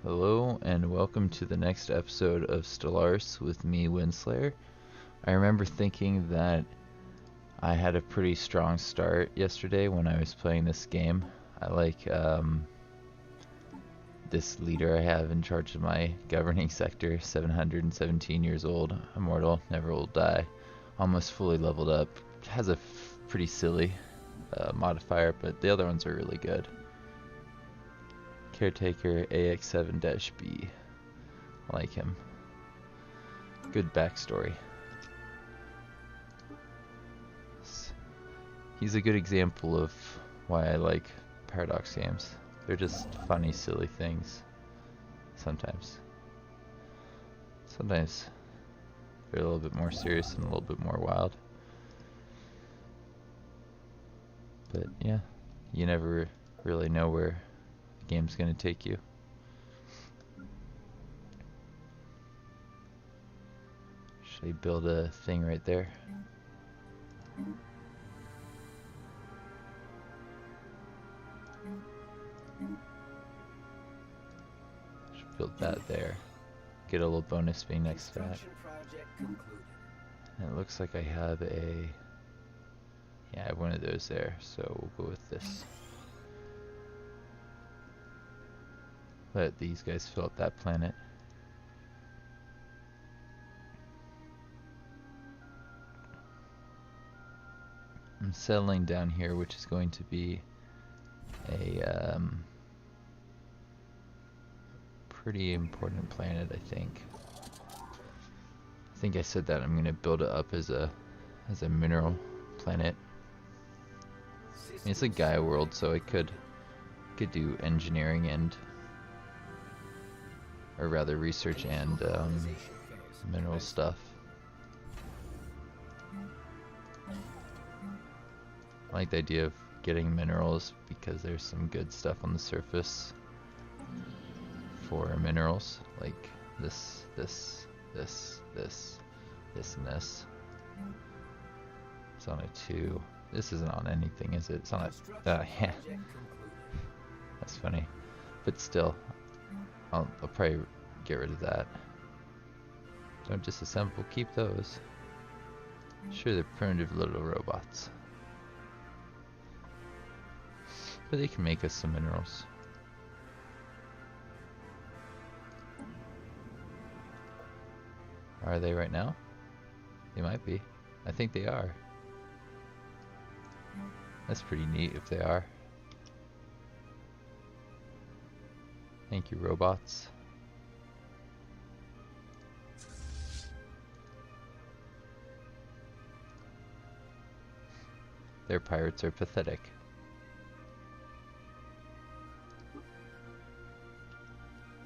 Hello and welcome to the next episode of Stellaris with me, Winslayer. I remember thinking that I had a pretty strong start yesterday when I was playing this game. I like this leader I have in charge of my governing sector, 717 years old, immortal, never will die, almost fully leveled up. Has a pretty silly modifier, but the other ones are really good. Caretaker AX7-B. I like him. Good backstory. He's a good example of why I like Paradox games. They're just funny, silly things. Sometimes. Sometimes they're a little bit more serious and a little bit more wild. But yeah, you never really know where the game's gonna take you. Should I build a thing right there? Should build that there. Get a little bonus being next to that. And it looks like I have a... Yeah, I have one of those there, so we'll go with this. Let these guys fill up that planet. I'm settling down here, which is going to be a pretty important planet, I think. I think I said that I'm going to build it up as a mineral planet. I mean, it's a Gaia world, so I could do engineering and, or rather research and mineral stuff. I like the idea of getting minerals because there's some good stuff on the surface for minerals, like this, and this. It's on a 2. This isn't on anything, is it? It's on a... yeah. That's funny. But still, I'll probably get rid of that. Don't disassemble, keep those. Sure, they're primitive little robots. But they can make us some minerals. Are they right now? They might be. I think they are. That's pretty neat if they are. Thank you, robots. Their pirates are pathetic.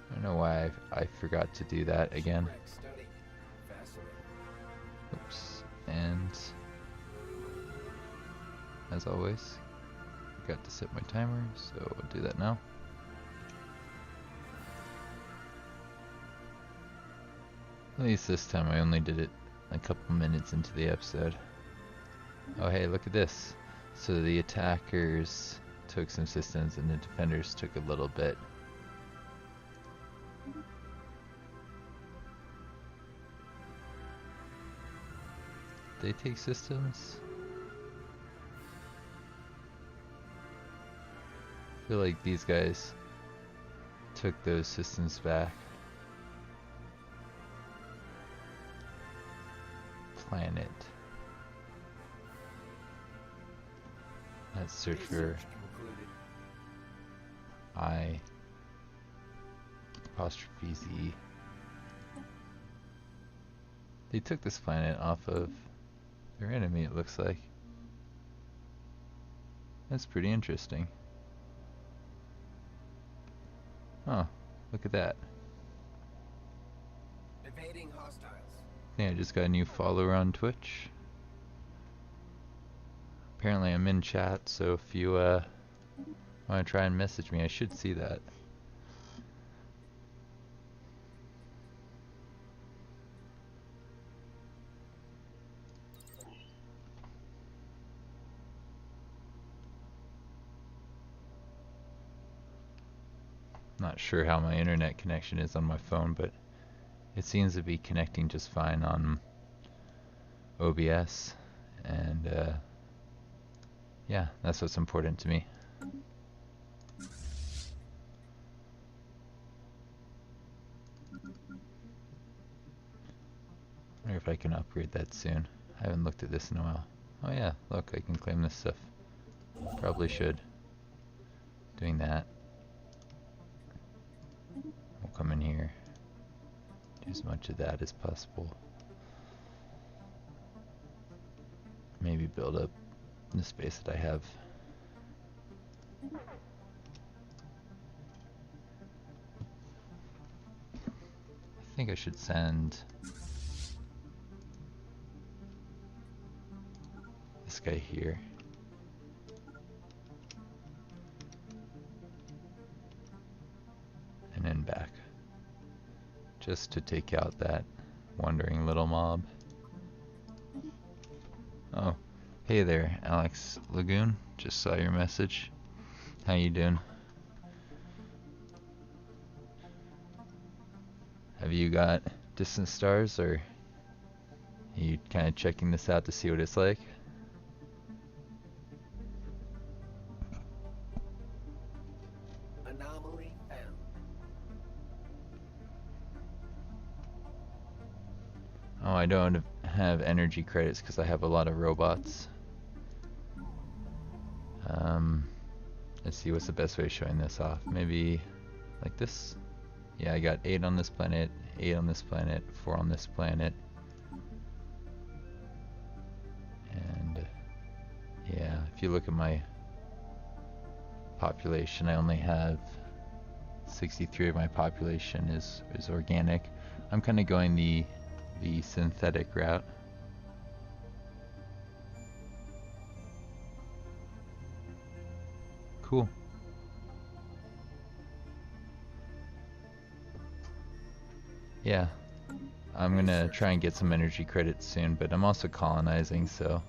I don't know why I forgot to do that again. Oops. And as always, forgot to set my timer, so I'll do that now. At least this time I only did it a couple minutes into the episode. Oh hey, look at this. So the attackers took some systems and the defenders took a little bit. They take systems? I feel like these guys took those systems back. Planet. Let's search for I apostrophe Z. They took this planet off of their enemy, it looks like. That's pretty interesting. Oh, look at that. Evading hostiles. Yeah, I just got a new follower on Twitch. Apparently I'm in chat, so if you want to try and message me, I should see that. Not sure how my internet connection is on my phone, but it seems to be connecting just fine on OBS, and yeah, that's what's important to me. I wonder if I can upgrade that soon. I haven't looked at this in a while. Oh yeah, look, I can claim this stuff. Probably should. Doing that. We'll come in here. Do as much of that as possible. Maybe build up the space that I have. I think I should send this guy here. And then back. Just to take out that wandering little mob. Oh, hey there, Alex Lagoon. Just saw your message. How you doing? Have you got distant stars, or are you kind of checking this out to see what it's like? Anomaly found. Oh, I don't have energy credits because I have a lot of robots. Let's see, what's the best way of showing this off? Maybe like this? Yeah, I got 8 on this planet, 8 on this planet, 4 on this planet. And yeah, if you look at my population, I only have 63 of my population is organic. I'm kind of going the synthetic route. Cool. Yeah, I'm gonna try and get some energy credits soon, but I'm also colonizing, so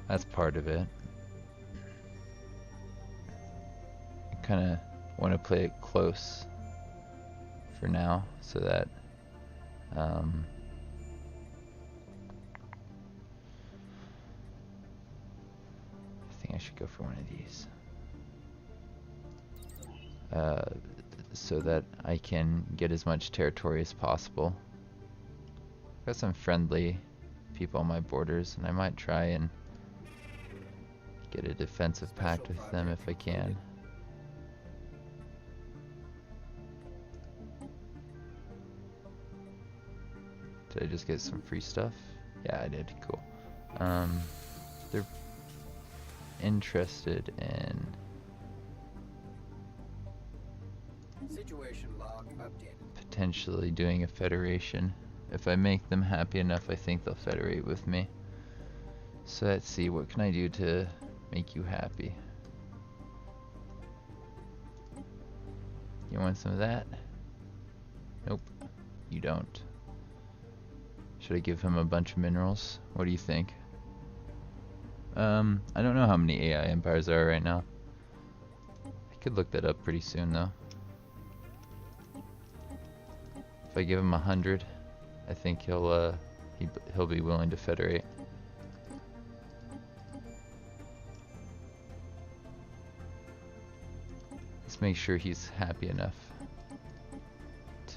that's part of it. I kind of want to play it close for now, so that I think I should go for one of these. So that I can get as much territory as possible. I've got some friendly people on my borders, and I might try and get a defensive pact with them if I can. Did I just get some free stuff? Yeah, I did. Cool. They're interested in Situation log updated. potentially doing a federation. If I make them happy enough, I think they'll federate with me. So let's see, what can I do to make you happy? You want some of that? Nope, you don't. Should I give him a bunch of minerals? What do you think? I don't know how many AI empires there are right now. I could look that up pretty soon though. If I give him 100, I think he'll be willing to federate. Let's make sure he's happy enough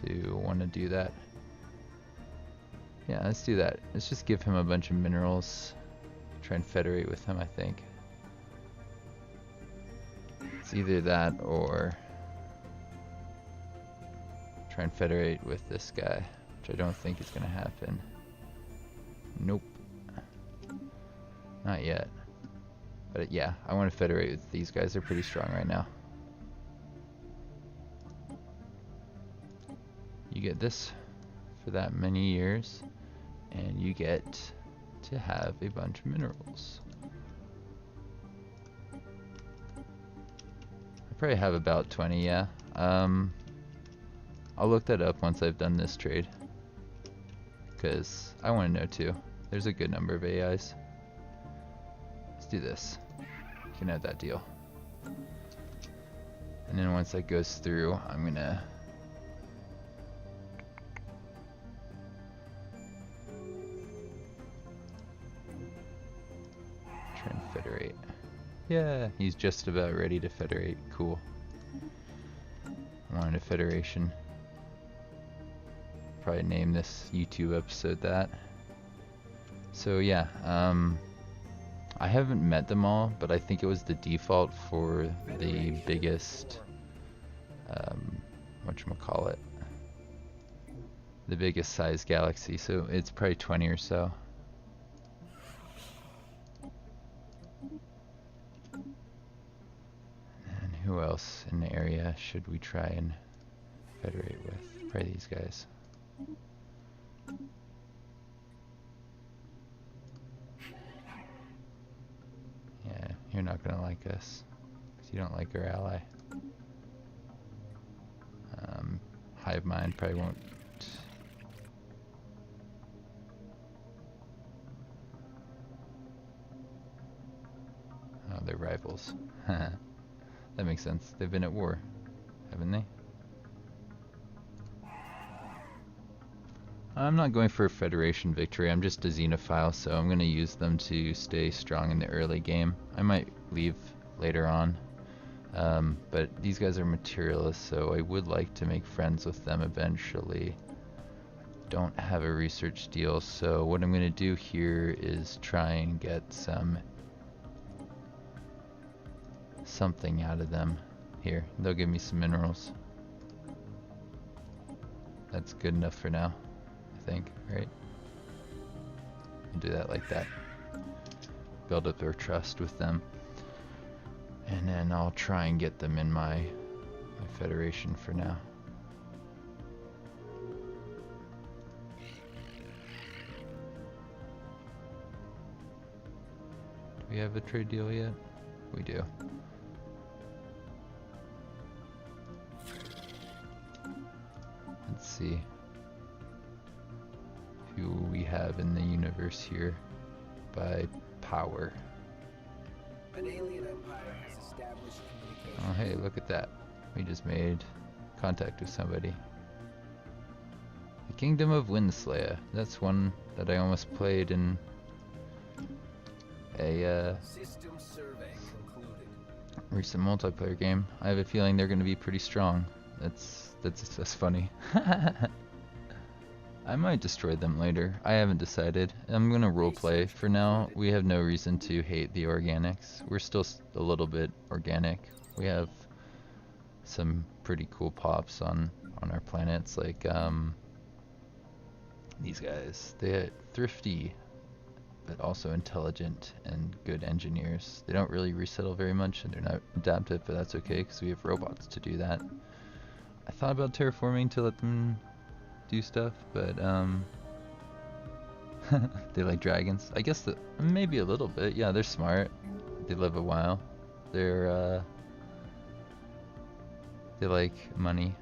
to want to do that. Yeah, let's do that. Let's just give him a bunch of minerals. Try and federate with him, I think. It's either that or try and federate with this guy, which I don't think is going to happen. Nope. Not yet. But yeah, I want to federate with these guys. They're pretty strong right now. You get this for that many years, and you get to have a bunch of minerals. I probably have about 20, yeah. I'll look that up once I've done this trade, because I want to know too. There's a good number of AIs. Let's do this. You can have that deal. And then once that goes through, I'm gonna try and federate. Yeah, he's just about ready to federate. Cool. Wanted a federation. Probably name this YouTube episode that. So yeah, I haven't met them all, but I think it was the default for the biggest, whatchamacallit, the biggest size galaxy, so it's probably 20 or so. And who else in the area should we try and federate with? Probably these guys. Yeah, you're not gonna like us, because you don't like our ally. Hive Mind probably won't. Oh, they're rivals. That makes sense. They've been at war, haven't they? I'm not going for a Federation victory. I'm just a Xenophile, so I'm going to use them to stay strong in the early game. I might leave later on. But these guys are materialists, so I would like to make friends with them eventually. Don't have a research deal, so what I'm going to do here is try and get something out of them. Here, they'll give me some minerals. That's good enough for now, I think, right? I'll do that like that. Build up their trust with them. And then I'll try and get them in my federation for now. Do we have a trade deal yet? We do. Let's see who we have in the universe here by power. An alien empire has established communication. Oh hey, look at that. We just made contact with somebody. The Kingdom of Windslayer. That's one that I almost played in a System survey concluded. recent multiplayer game. I have a feeling they're going to be pretty strong. That's funny. I might destroy them later. I haven't decided. I'm gonna roleplay for now. We have no reason to hate the organics. We're still a little bit organic. We have some pretty cool pops on our planets, like these guys. They're thrifty, but also intelligent and good engineers. They don't really resettle very much, and they're not adaptive, but that's okay because we have robots to do that. I thought about terraforming to let them do stuff, but they like dragons. I guess that maybe a little bit. Yeah, they're smart. They live a while. They're they like money.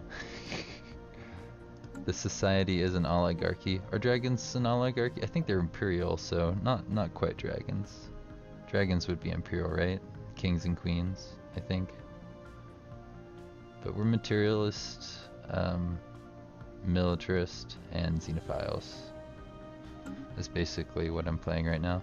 The society is an oligarchy. Are dragons an oligarchy? I think they're imperial, so not quite dragons. Dragons would be imperial, right? Kings and queens, I think. But we're materialist, militarist, and xenophiles. That's basically what I'm playing right now.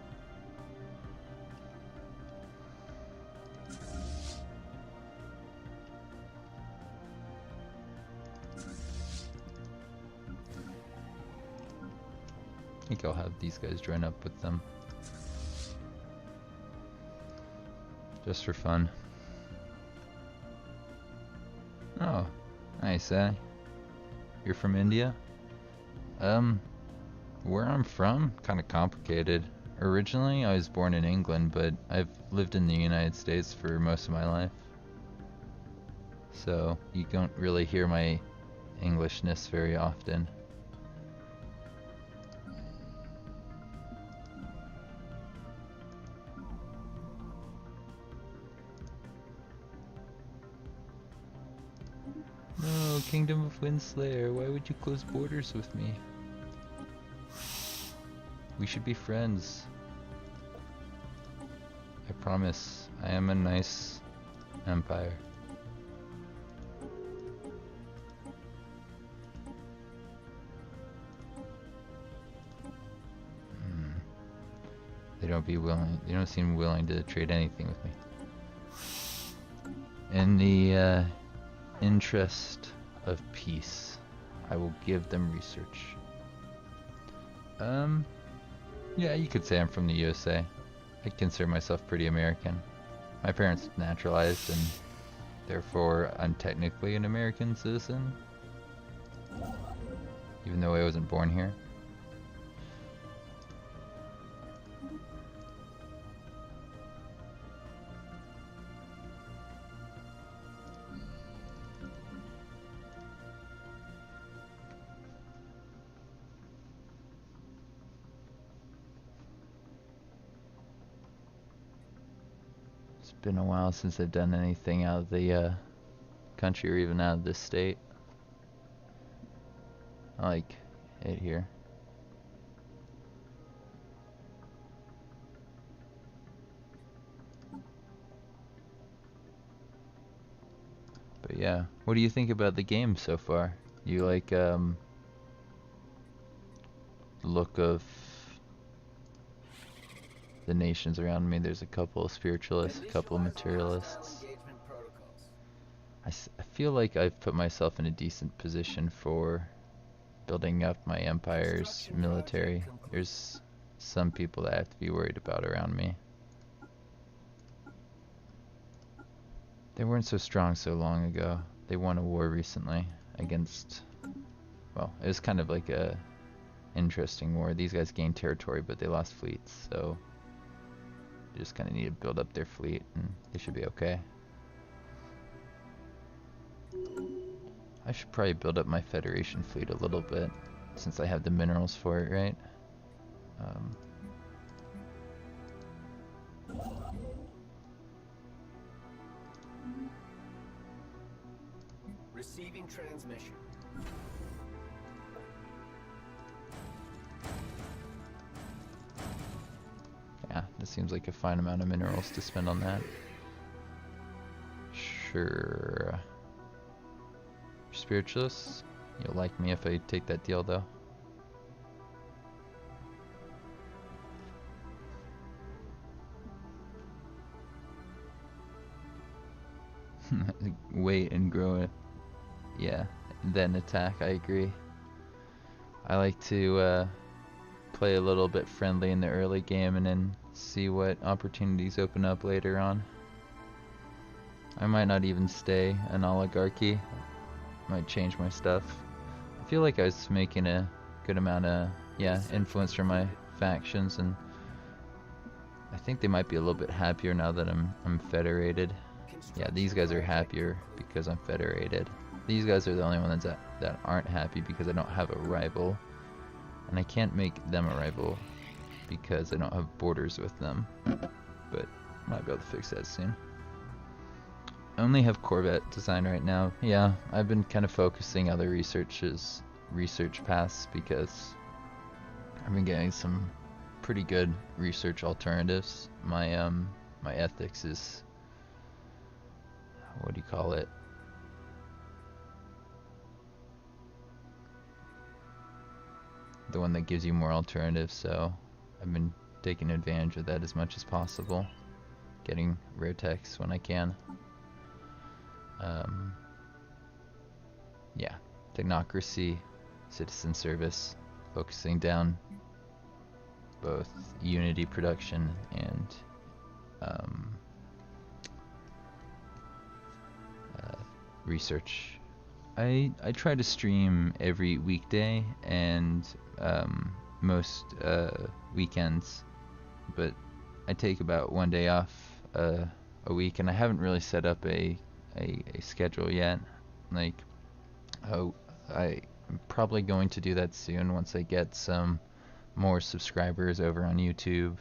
I think I'll have these guys join up with them. Just for fun. Oh, nice, eh? You're from India? Where I'm from? Kind of complicated. Originally, I was born in England, but I've lived in the United States for most of my life. So, you don't really hear my Englishness very often. No, Kingdom of Windslayer, why would you close borders with me? We should be friends. I promise, I am a nice empire. They don't seem willing to trade anything with me. In the interest of peace, I will give them research. Yeah, you could say I'm from the USA. I consider myself pretty American. My parents naturalized, and therefore I'm technically an American citizen, even though I wasn't born here. It's been a while since I've done anything out of the country or even out of this state. I like it here. But yeah, what do you think about the game so far? You like the look of the nations around me? There's a couple of spiritualists, a couple of materialists. I feel like I've put myself in a decent position for building up my empire's military. There's some people that I have to be worried about around me. They weren't so strong so long ago. They won a war recently against, well, it was kind of like a interesting war. These guys gained territory, but they lost fleets, so they just kind of need to build up their fleet, and they should be okay. I should probably build up my Federation fleet a little bit, since I have the minerals for it, right? Receiving transmission. Yeah, this seems like a fine amount of minerals to spend on that. Sure. Spiritualists, you'll like me if I take that deal, though. Wait and grow it. Yeah, then attack, I agree. I like to play a little bit friendly in the early game and then see what opportunities open up later on. I might not even stay an oligarchy. Might change my stuff. I feel like I was making a good amount of, influence from my factions, and I think they might be a little bit happier now that I'm federated. Yeah, these guys are happier because I'm federated. These guys are the only ones that aren't happy because I don't have a rival. And I can't make them a rival because I don't have borders with them. But I might be able to fix that soon. I only have Corvette design right now. Yeah, I've been kind of focusing other research paths because I've been getting some pretty good research alternatives. My my ethics is, what do you call it? The one that gives you more alternatives, so I've been taking advantage of that as much as possible. Getting rare techs when I can. Yeah, technocracy, citizen service, focusing down both unity production and research. I try to stream every weekday and most weekends, but I take about one day off a week, and I haven't really set up a schedule yet. Like, I'm probably going to do that soon once I get some more subscribers over on YouTube,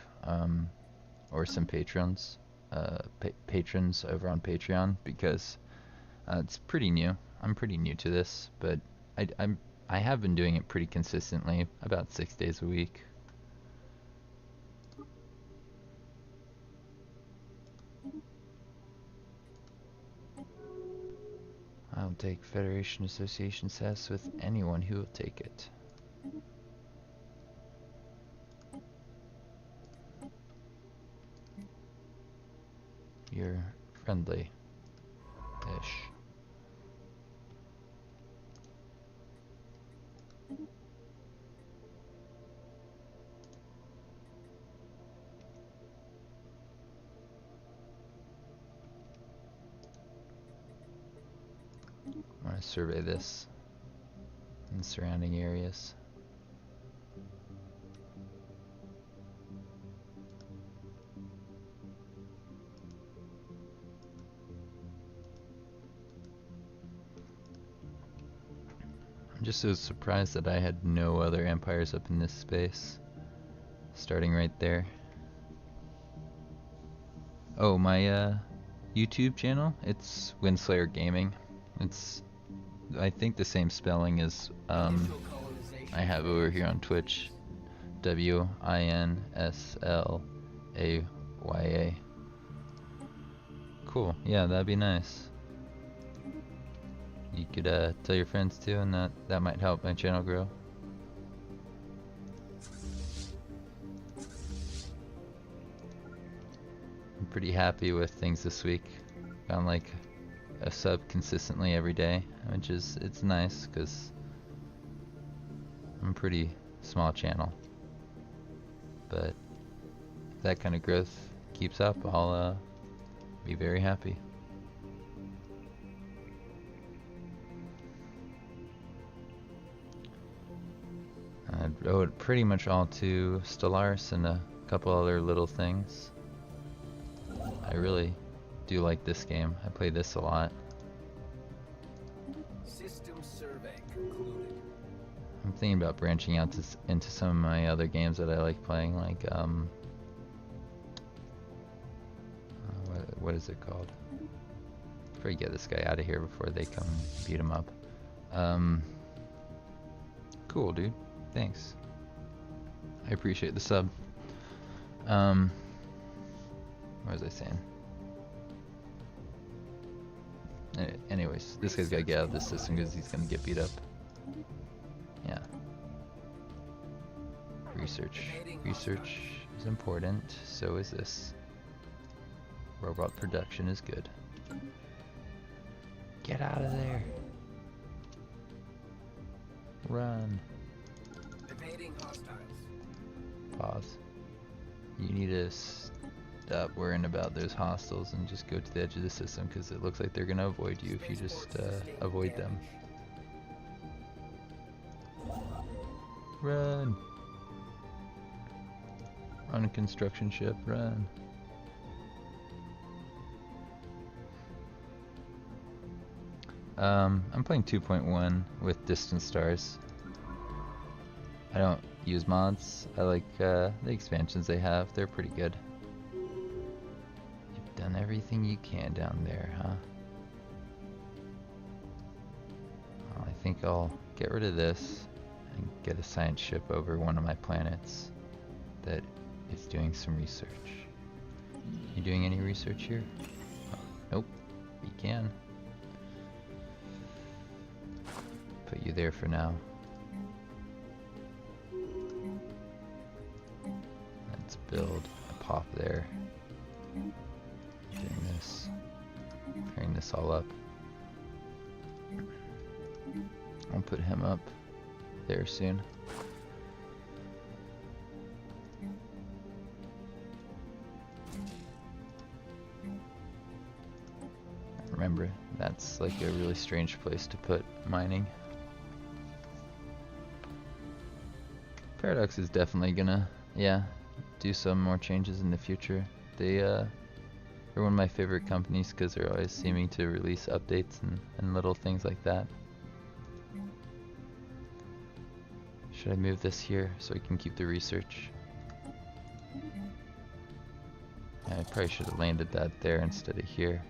or some patrons over on Patreon, because it's pretty new. I'm pretty new to this, but I have been doing it pretty consistently, about 6 days a week. I'll take Federation Association status with anyone who will take it. You're friendly-ish. I want to survey this and surrounding areas. I'm just so surprised that I had no other empires up in this space. Starting right there. Oh, my YouTube channel, it's Winslayer Gaming. It's, I think, the same spelling as I have over here on Twitch. Winslaya. Cool. Yeah, that'd be nice. You could tell your friends too, and that might help my channel grow. I'm pretty happy with things this week. Found like a sub consistently every day, which is, it's nice because I'm a pretty small channel. But if that kind of growth keeps up, I'll be very happy. I owe it pretty much all to Stellaris and a couple other little things. I really do like this game. I play this a lot. System survey concluded. I'm thinking about branching out into some of my other games that I like playing, like what is it called? Probably get this guy out of here before they come beat him up. Cool, dude. Thanks. I appreciate the sub. What was I saying? Anyways, this guy's gotta get out of this system because he's gonna get beat up. Yeah. Research. Research is important. So is this. Robot production is good. Get out of there. Run. Evading hostiles. Pause. You need to stop worrying about those hostiles and just go to the edge of the system, because it looks like they're going to avoid you if you just avoid them. Run! On a construction ship, run. I'm playing 2.1 with distant stars. I don't use mods. I like the expansions they have. They're pretty good. You've done everything you can down there, huh? Well, I think I'll get rid of this and get a science ship over one of my planets that is doing some research. You doing any research here? Oh, nope. We can. Put you there for now. Let's build a pop there. Doing this. Pairing this all up. I'll put him up there soon. Remember, that's like a really strange place to put mining. Paradox is definitely gonna, do some more changes in the future. They're one of my favorite companies because they're always seeming to release updates and little things like that. Should I move this here so I can keep the research? I probably should have landed that there instead of here.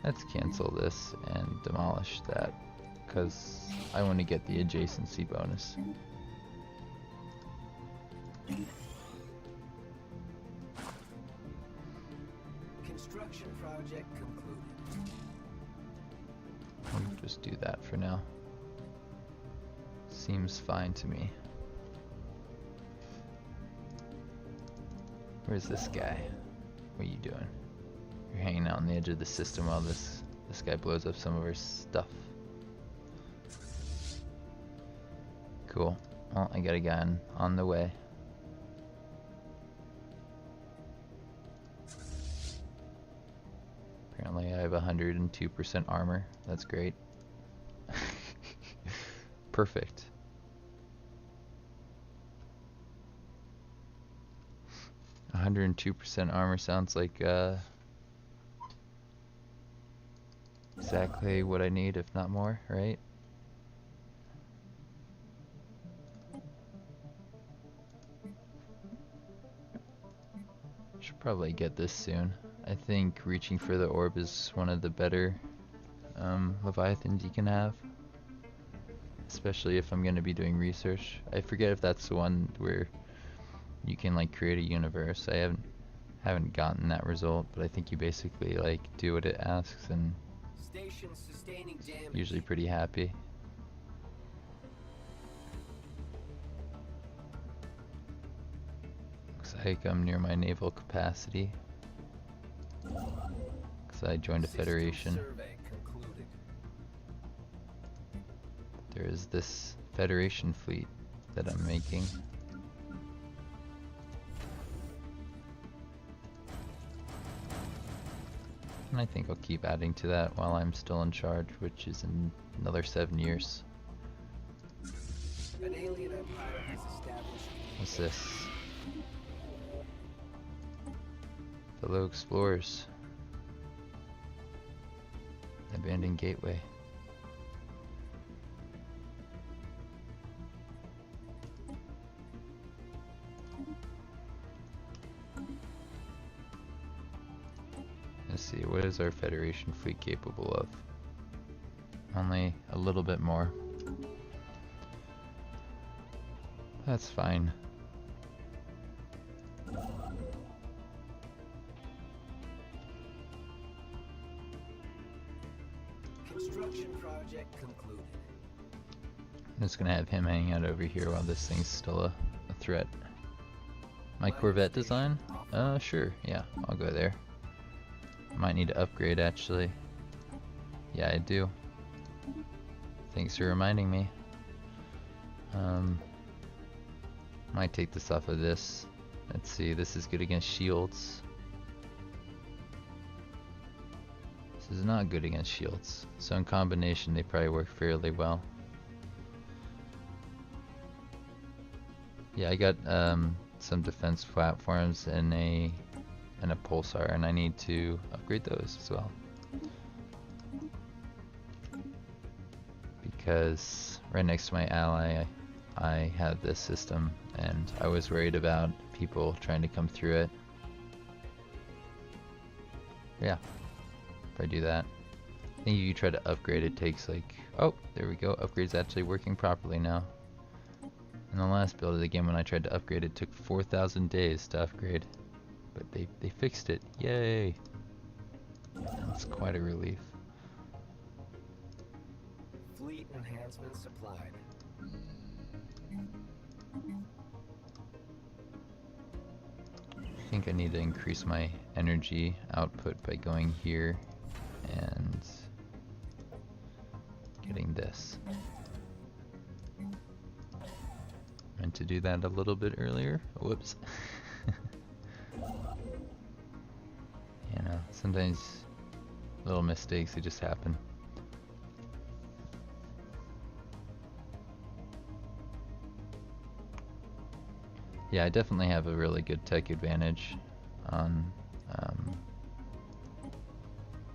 Let's cancel this and demolish that, because I want to get the adjacency bonus. Construction project concluded. I'll just do that for now. Seems fine to me. Where's this guy? What are you doing? You're hanging out on the edge of the system while this guy blows up some of our stuff. Cool. Well, I got a gun on the way. Apparently I have 102% armor. That's great. Perfect. A 102% armor sounds like exactly what I need, if not more, right? Should probably get this soon. I think reaching for the orb is one of the better Leviathans you can have. Especially if I'm going to be doing research. I forget if that's the one where you can like create a universe. I haven't gotten that result, but I think you basically like do what it asks and usually pretty happy. Looks like I'm near my naval capacity. Because I joined a federation. There is this Federation fleet that I'm making. And I think I'll keep adding to that while I'm still in charge, which is in another 7 years. An alien empire has established. What's this? Fellow explorers. Abandoned gateway. Let's see, what is our Federation fleet capable of? Only a little bit more. That's fine. Construction project concluded. I'm just gonna have him hang out over here while this thing's still a threat. My Corvette design? Sure, yeah, I'll go there. Might need to upgrade actually. Yeah, I do. Thanks for reminding me. Might take this off of this. Let's see, this is good against shields. This is not good against shields. So in combination they probably work fairly well. Yeah, I got some defense platforms and a pulsar, and I need to upgrade those as well. Because right next to my ally I have this system, and I was worried about people trying to come through it. Yeah, if I do that. I think if you try to upgrade it takes like, oh, there we go, upgrade's actually working properly now. In the last build of the game when I tried to upgrade it took 4,000 days to upgrade. But they fixed it, yay! That's quite a relief. Fleet enhancement supplied. I think I need to increase my energy output by going here and getting this. Meant to do that a little bit earlier. Whoops. You know, sometimes little mistakes, they just happen. Yeah, I definitely have a really good tech advantage on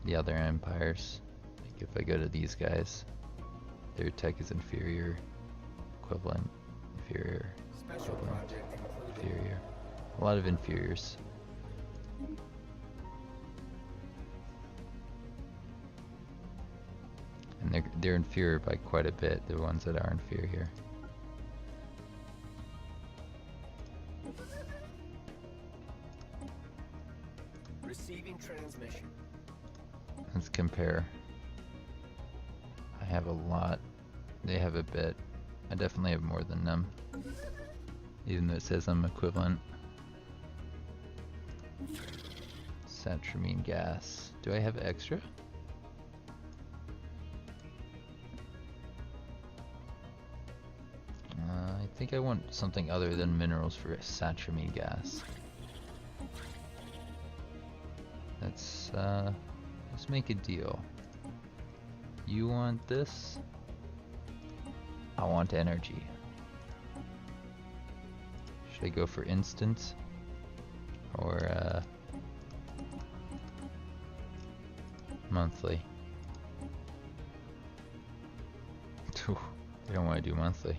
the other empires. Like if I go to these guys, their tech is inferior, equivalent, inferior, equivalent, inferior. A lot of inferiors. And they're inferior by quite a bit, the ones that are inferior. Receiving transmission. Let's compare. I have a lot. They have a bit. I definitely have more than them. Even though it says I'm equivalent. Satramine gas. Do I have extra? I think I want something other than minerals for satramine gas. Let's make a deal. You want this? I want energy. Should I go for instant? Or monthly? I don't want to do monthly.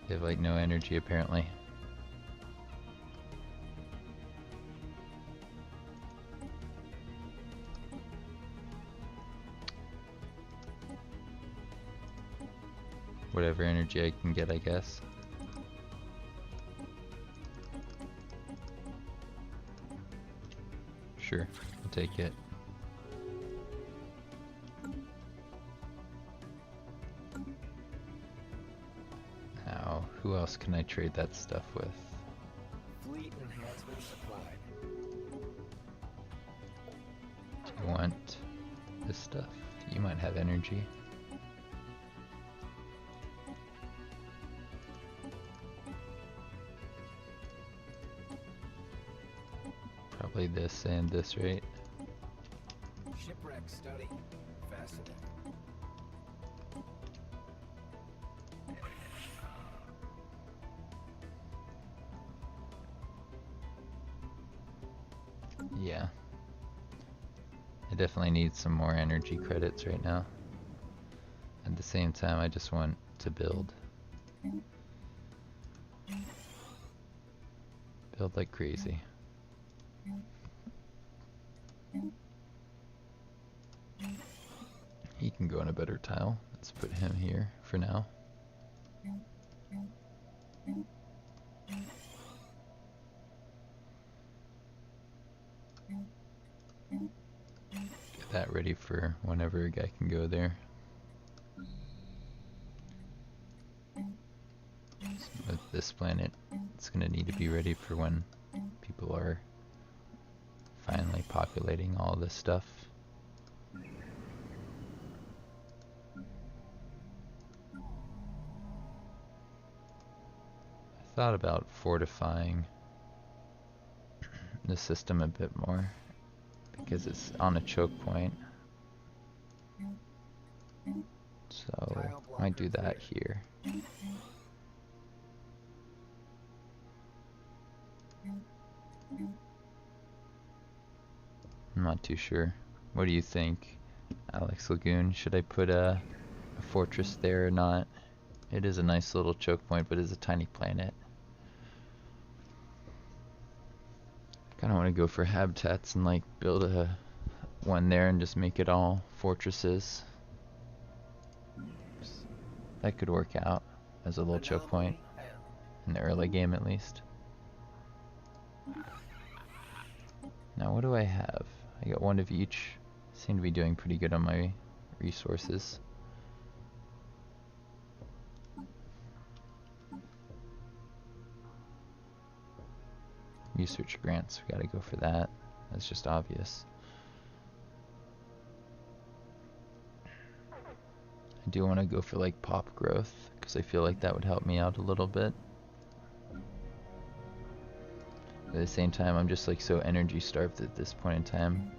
They have like no energy apparently. Whatever energy I can get, I guess. Sure, I'll take it. Now, who else can I trade that stuff with? Fleet enhancement supplied. Do you want this stuff? You might have energy. Probably this and this, right? Shipwreck study. Fascinating. Yeah. I definitely need some more energy credits right now. At the same time, I just want to build. Build like crazy. He can go on a better tile. Let's put him here for now. Get that ready for whenever a guy can go there. With this planet, it's gonna need to be ready for when people are finally populating all this stuff. I thought about fortifying the system a bit more because it's on a choke point. So I might do that here. I'm not too sure. What do you think, Alex Lagoon? Should I put a fortress there or not? It is a nice little choke point, but it's a tiny planet. I kind of want to go for habitats and like build a one there and just make it all fortresses. That could work out as a little choke point in the early game at least. Now what do I have? I got one of each. Seem to be doing pretty good on my resources. Research grants, we gotta go for that. That's just obvious. I do want to go for like pop growth because I feel like that would help me out a little bit. At the same time, I'm just like so energy starved at this point in time.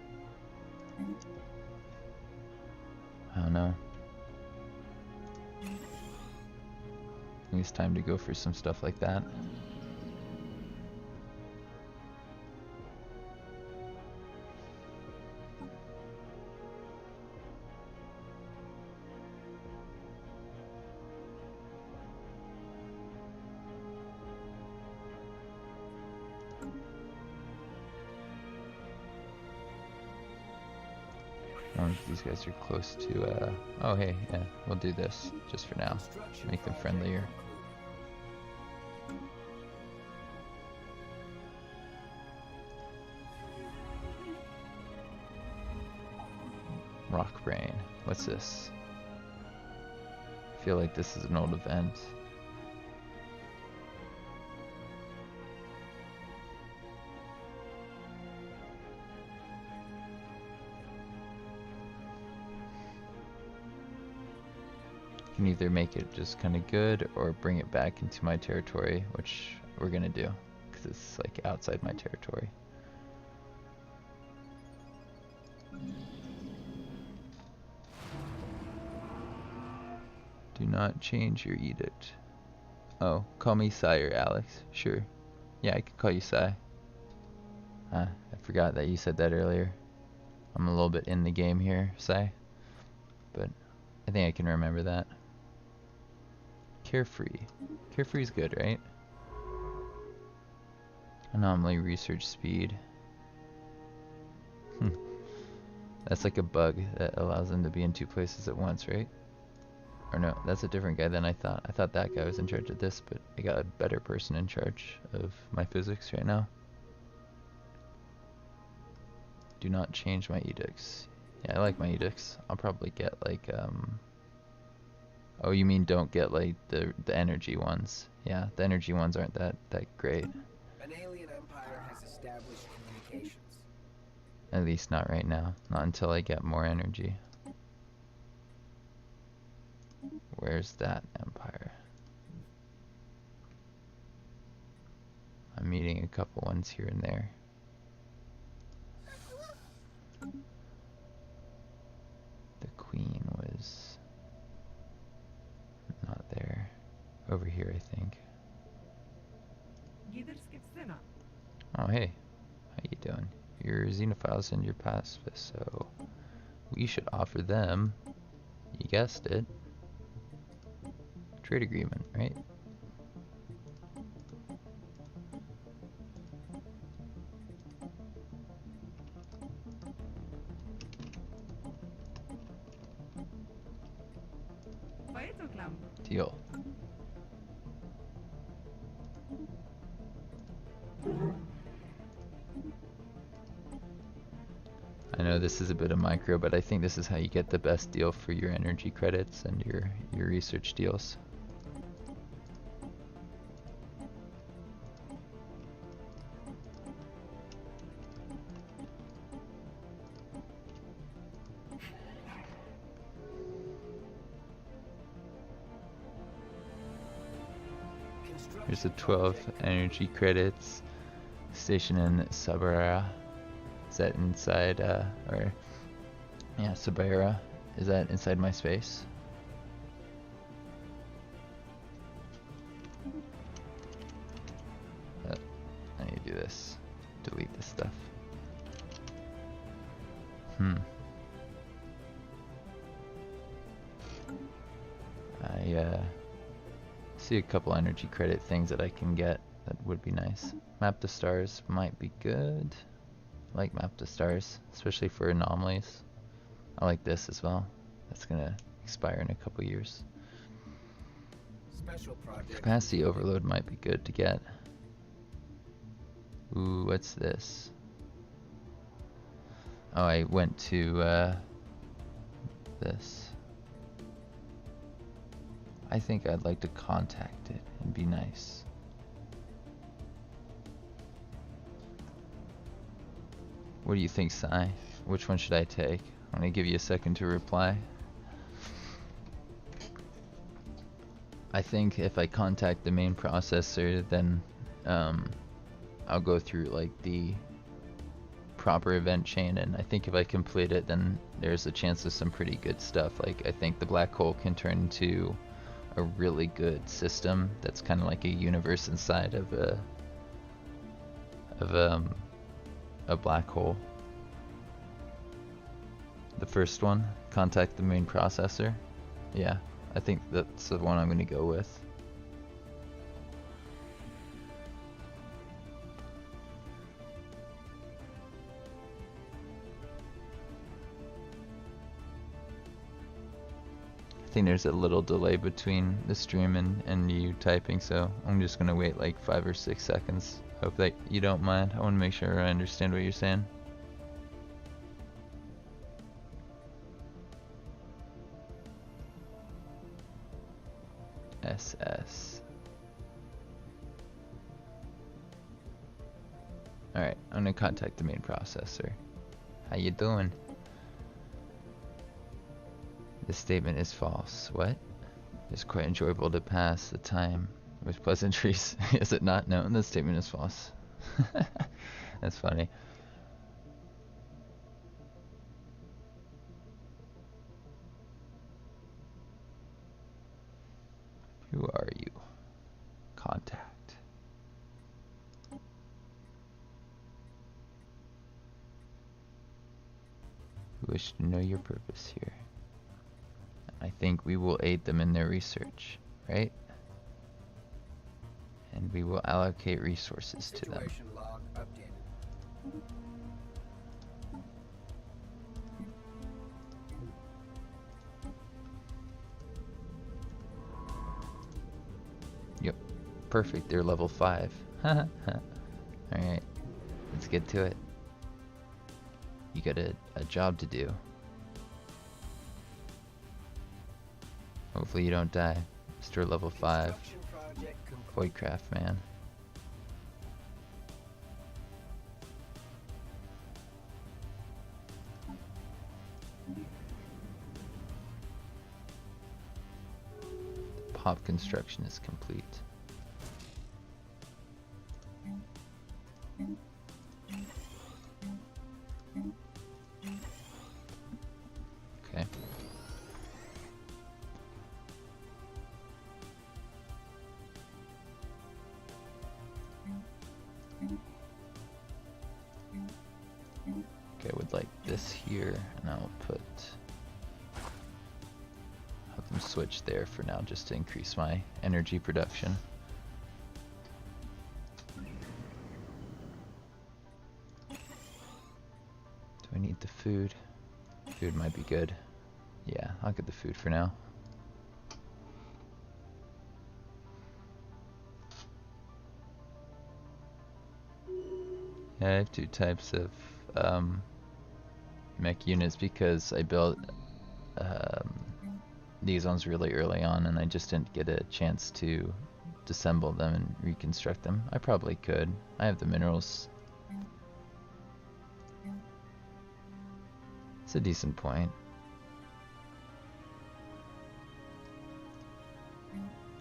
I don't know. I think it's time to go for some stuff like that. These guys are close to, oh hey, yeah, we'll do this, just for now. Make them friendlier. Rock Brain, what's this? I feel like this is an old event. can either make it just kind of good or bring it back into my territory, which we're gonna do because it's like outside my territory. Do not change your edict. Oh, call me Sire, Alex. Sure. Yeah, I could call you Sai. I forgot that you said that earlier. I'm a little bit in the game here, Sai. But I think I can remember that. Carefree. Carefree's good, right? Anomaly research speed. That's like a bug that allows them to be in two places at once, right? Or no, that's a different guy than I thought. I thought that guy was in charge of this, but I got a better person in charge of my physics right now. Do not change my edicts. Yeah, I like my edicts. I'll probably get like, oh, you mean don't get like the energy ones. Yeah, the energy ones aren't that great. An alien empire has established communications. At least not right now. Not until I get more energy. Where's that empire? I'm meeting a couple ones here and there. The queen was not there. Over here, I think. Oh, hey. How you doing? Your xenophiles and your pacifists, so we should offer them, you guessed it, trade agreement, right? Deal. I know this is a bit of micro, but I think this is how you get the best deal for your energy credits and your research deals. Here's the 12 energy credits. Station in Sabara. Is that inside, or, yeah, Sabara. Is that inside my space? I need to do this. Delete this stuff. I see a couple energy credit things that I can get that would be nice. Map the stars might be good. I like map the stars, especially for anomalies. I like this as well. That's gonna expire in a couple years. Special project. Capacity overload might be good to get. Ooh, what's this? Oh, I went to this. I think I'd like to contact it and be nice. What do you think, Sai? Which one should I take? I'm gonna give you a second to reply. I think if I contact the main processor, then I'll go through like the proper event chain, and I think if I complete it, then there's a chance of some pretty good stuff. Like I think the black hole can turn into a really good system that's kind of like a universe inside of a black hole. The first one, contact the main processor. Yeah, I think that's the one I'm going to go with. I think there's a little delay between the stream and you typing, so I'm just going to wait like 5 or 6 seconds. Hope that you don't mind. I want to make sure I understand what you're saying. SS. Alright, I'm gonna contact the main processor. How you doing? This statement is false. What? It's quite enjoyable to pass the time with pleasantries. Is it not? No, this statement is false. That's funny. Who are you? Contact. We wish to know your purpose here. I think we will aid them in their research, right? And we will allocate resources to them. Situation log updated. Yep, perfect, they're level 5. Alright, let's get to it. You got a job to do. Hopefully you don't die. Mr. Level 5. Construction project complete. Voidcraft man. Pop construction is complete. Okay. Okay, I would like this here, and I'll have them switch there for now just to increase my energy production. Do I need the food? Food might be good. Yeah, I'll get the food for now. Yeah, I have 2 types of mech units because I built these ones really early on and I just didn't get a chance to disassemble them and reconstruct them. I probably could. I have the minerals. It's a decent point.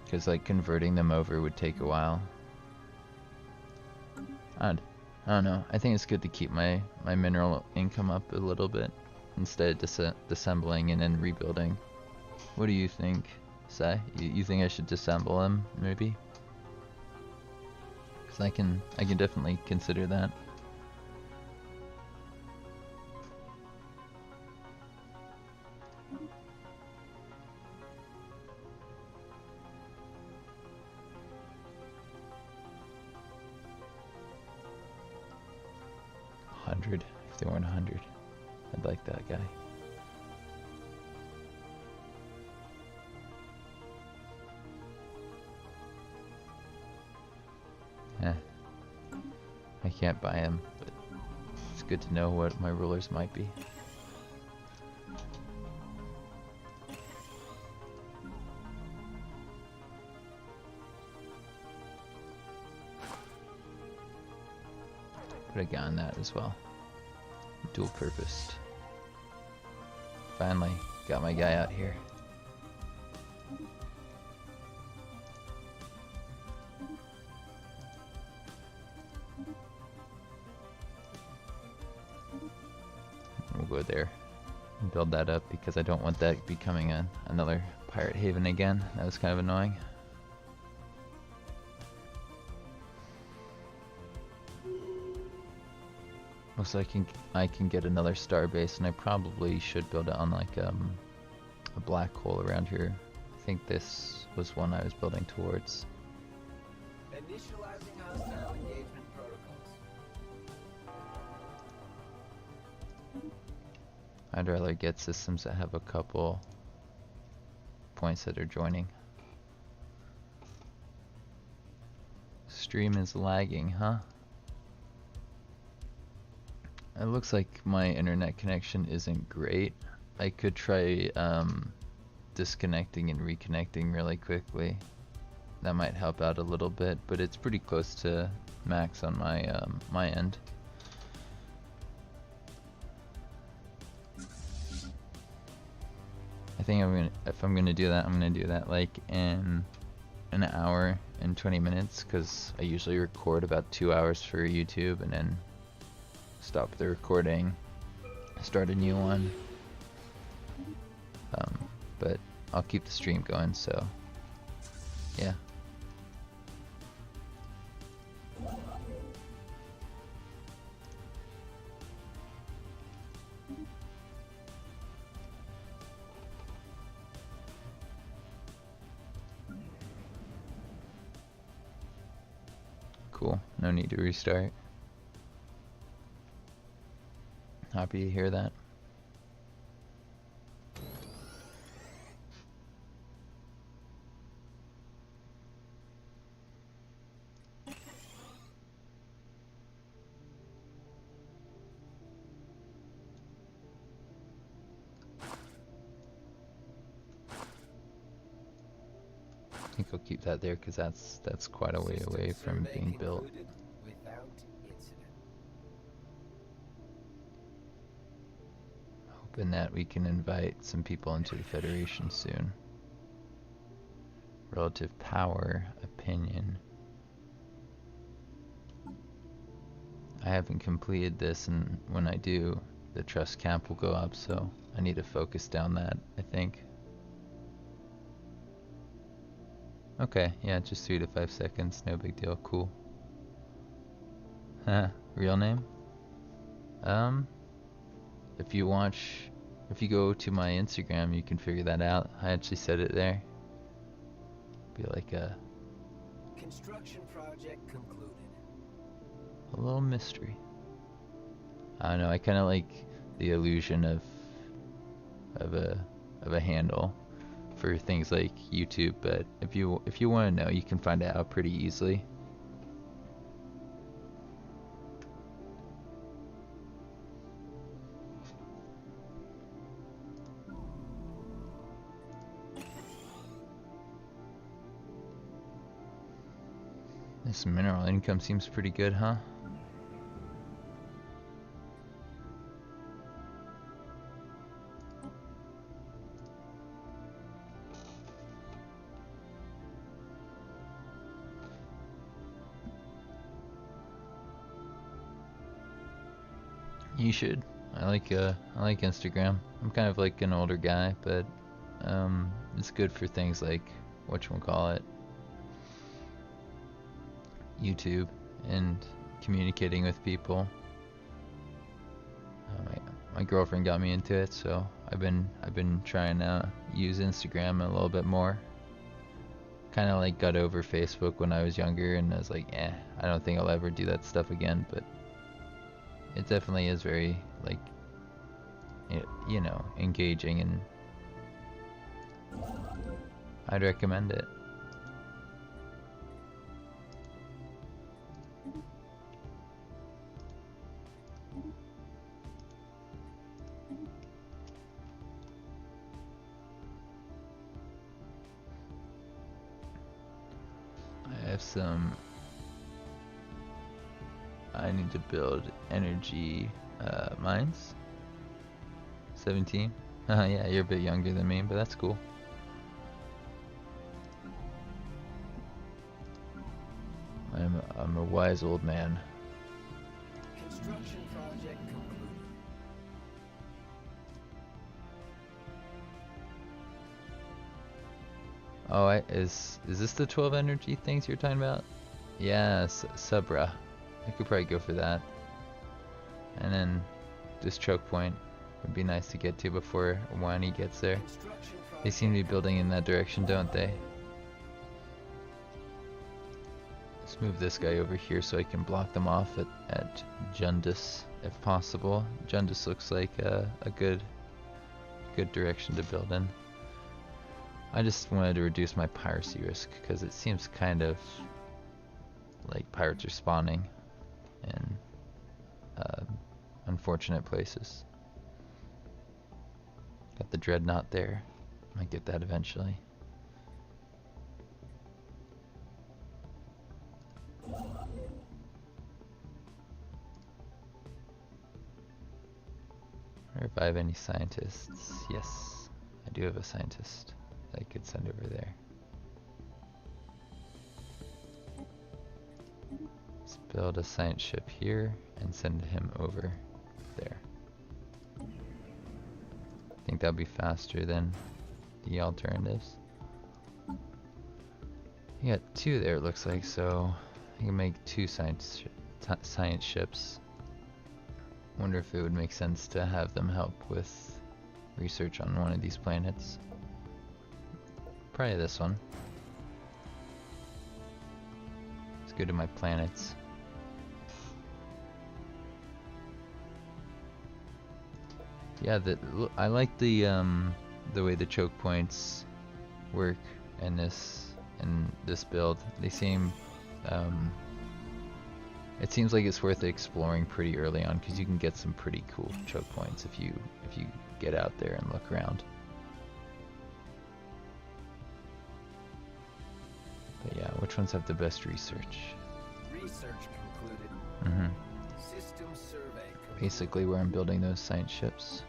Because like converting them over would take a while. I don't know. I think it's good to keep my mineral income up a little bit instead of disassembling and then rebuilding. What do you think, Sai? You think I should disassemble them, maybe? Because I can definitely consider that. If they weren't 100, I'd like that guy. I can't buy him, but it's good to know what my rulers might be. Put a guy on that as well. Dual purposed. Finally got my guy out here. We'll go there and build that up because I don't want that becoming another pirate haven again. That was kind of annoying. Looks like I can get another star base, and I probably should build it on like a black hole around here. I think this was one I was building towards. Initializing hostile engagement protocols. I'd rather get systems that have a couple points that are joining. Stream is lagging, huh? It looks like my internet connection isn't great. I could try disconnecting and reconnecting really quickly. That might help out a little bit, but it's pretty close to max on my my end. I think if I'm gonna do that, I'm gonna do that like in an hour and 20 minutes, because I usually record about 2 hours for YouTube and then stop the recording, start a new one. But I'll keep the stream going, so yeah. Cool, no need to restart. Happy to hear that. I think I'll keep that there because that's quite a way away from being built. Without incident. Hoping that we can invite some people into the Federation soon. Relative power, opinion. I haven't completed this, and when I do, the trust cap will go up, so I need to focus down that, I think. Okay, yeah, just 3 to 5 seconds, no big deal, cool. Real name? If you go to my Instagram, you can figure that out. I actually said it there. Be like a Construction project concluded. little mystery. I don't know, I kind of like the illusion of a handle for things like YouTube, but if you want to know, you can find it out pretty easily. This mineral income seems pretty good, huh? You should. I like Instagram. I'm kind of like an older guy, but it's good for things like whatchamacallit, YouTube, and communicating with people. My girlfriend got me into it, so I've been trying to use Instagram a little bit more. Kind of like got over Facebook when I was younger, and I was like, I don't think I'll ever do that stuff again. But it definitely is very like, you know, engaging, and I'd recommend it. I need to build energy mines. 17? Yeah, you're a bit younger than me, but that's cool. I'm a wise old man. Construction project concluded. Oh, is this the 12 energy things you're talking about? Yeah, Subra. I could probably go for that. And then this choke point would be nice to get to before Wani gets there. They seem to be building in that direction, don't they? Let's move this guy over here so I can block them off at Jundus, if possible. Jundus looks like a good direction to build in. I just wanted to reduce my piracy risk, because it seems kind of like pirates are spawning in unfortunate places. Got the dreadnought there. Might get that eventually. Revive any scientists? Yes, I do have a scientist that I could send over there. Let's build a science ship here and send him over there. I think that'll be faster than the alternatives. You got 2 there, it looks like, so you can make 2 science ships. Wonder if it would make sense to have them help with research on one of these planets. Probably this one. Let's go to my planets. Yeah, I like the way the choke points work in this build. They seem it seems like it's worth exploring pretty early on because you can get some pretty cool choke points if you get out there and look around. But yeah, which ones have the best research? Research concluded. Mm-hmm. System survey. Basically where I'm building those science ships.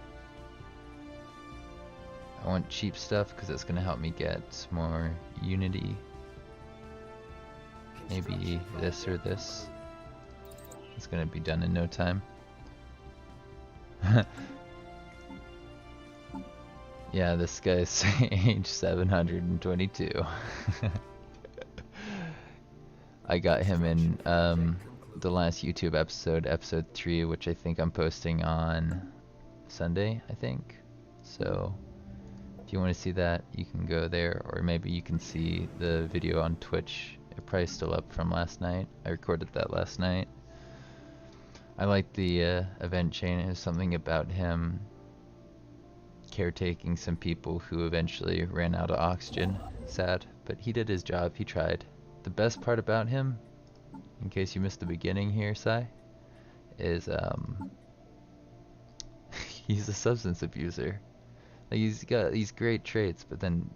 I want cheap stuff because it's going to help me get more unity. Maybe this or this. It's going to be done in no time. Yeah, this guy's age 722. I got him in the last YouTube episode, episode 3, which I think I'm posting on Sunday, I think. So if you want to see that, you can go there, or maybe you can see the video on Twitch. It's probably still up from last night. I recorded that last night. I like the event chain. It was something about him caretaking some people who eventually ran out of oxygen. Sad, but he did his job. He tried. The best part about him, in case you missed the beginning here, Sai, is he's a substance abuser. Like, he's got these great traits, but then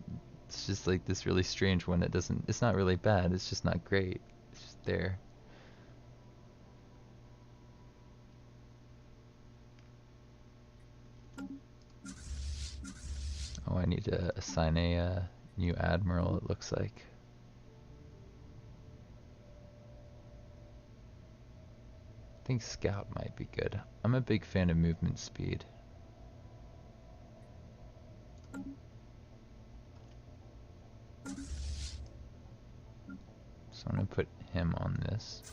it's just like this really strange one. It's not really bad. It's just not great. It's just there. Oh, I need to assign a new admiral, it looks like. I think Scout might be good. I'm a big fan of movement speed. So I'm going to put him on this.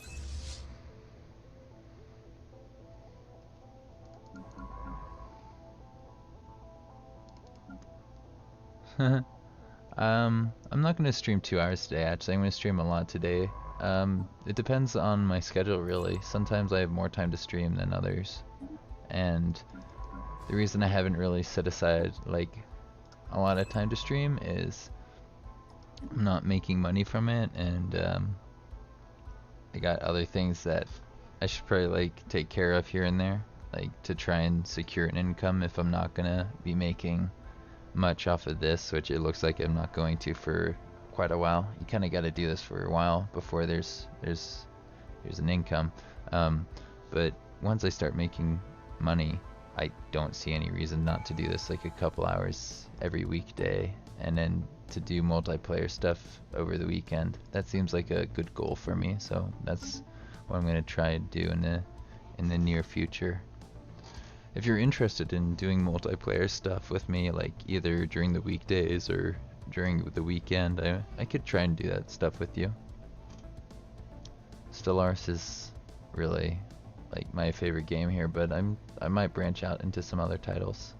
I'm not going to stream 2 hours today, actually. I'm going to stream a lot today. It depends on my schedule, really. Sometimes I have more time to stream than others. And the reason I haven't really set aside, like, a lot of time to stream is I'm not making money from it, and I got other things that I should probably, like, take care of here and there, like, to try and secure an income if I'm not going to be making much off of this, which it looks like I'm not going to for quite a while. You kind of got to do this for a while before there's an income. But once I start making money, I don't see any reason not to do this, like a couple hours every weekday, and then to do multiplayer stuff over the weekend. That seems like a good goal for me, so that's what I'm going to try to do in the near future. If you're interested in doing multiplayer stuff with me, like either during the weekdays or during the weekend, I could try and do that stuff with you. Stellaris is really like my favorite game here, but I might branch out into some other titles.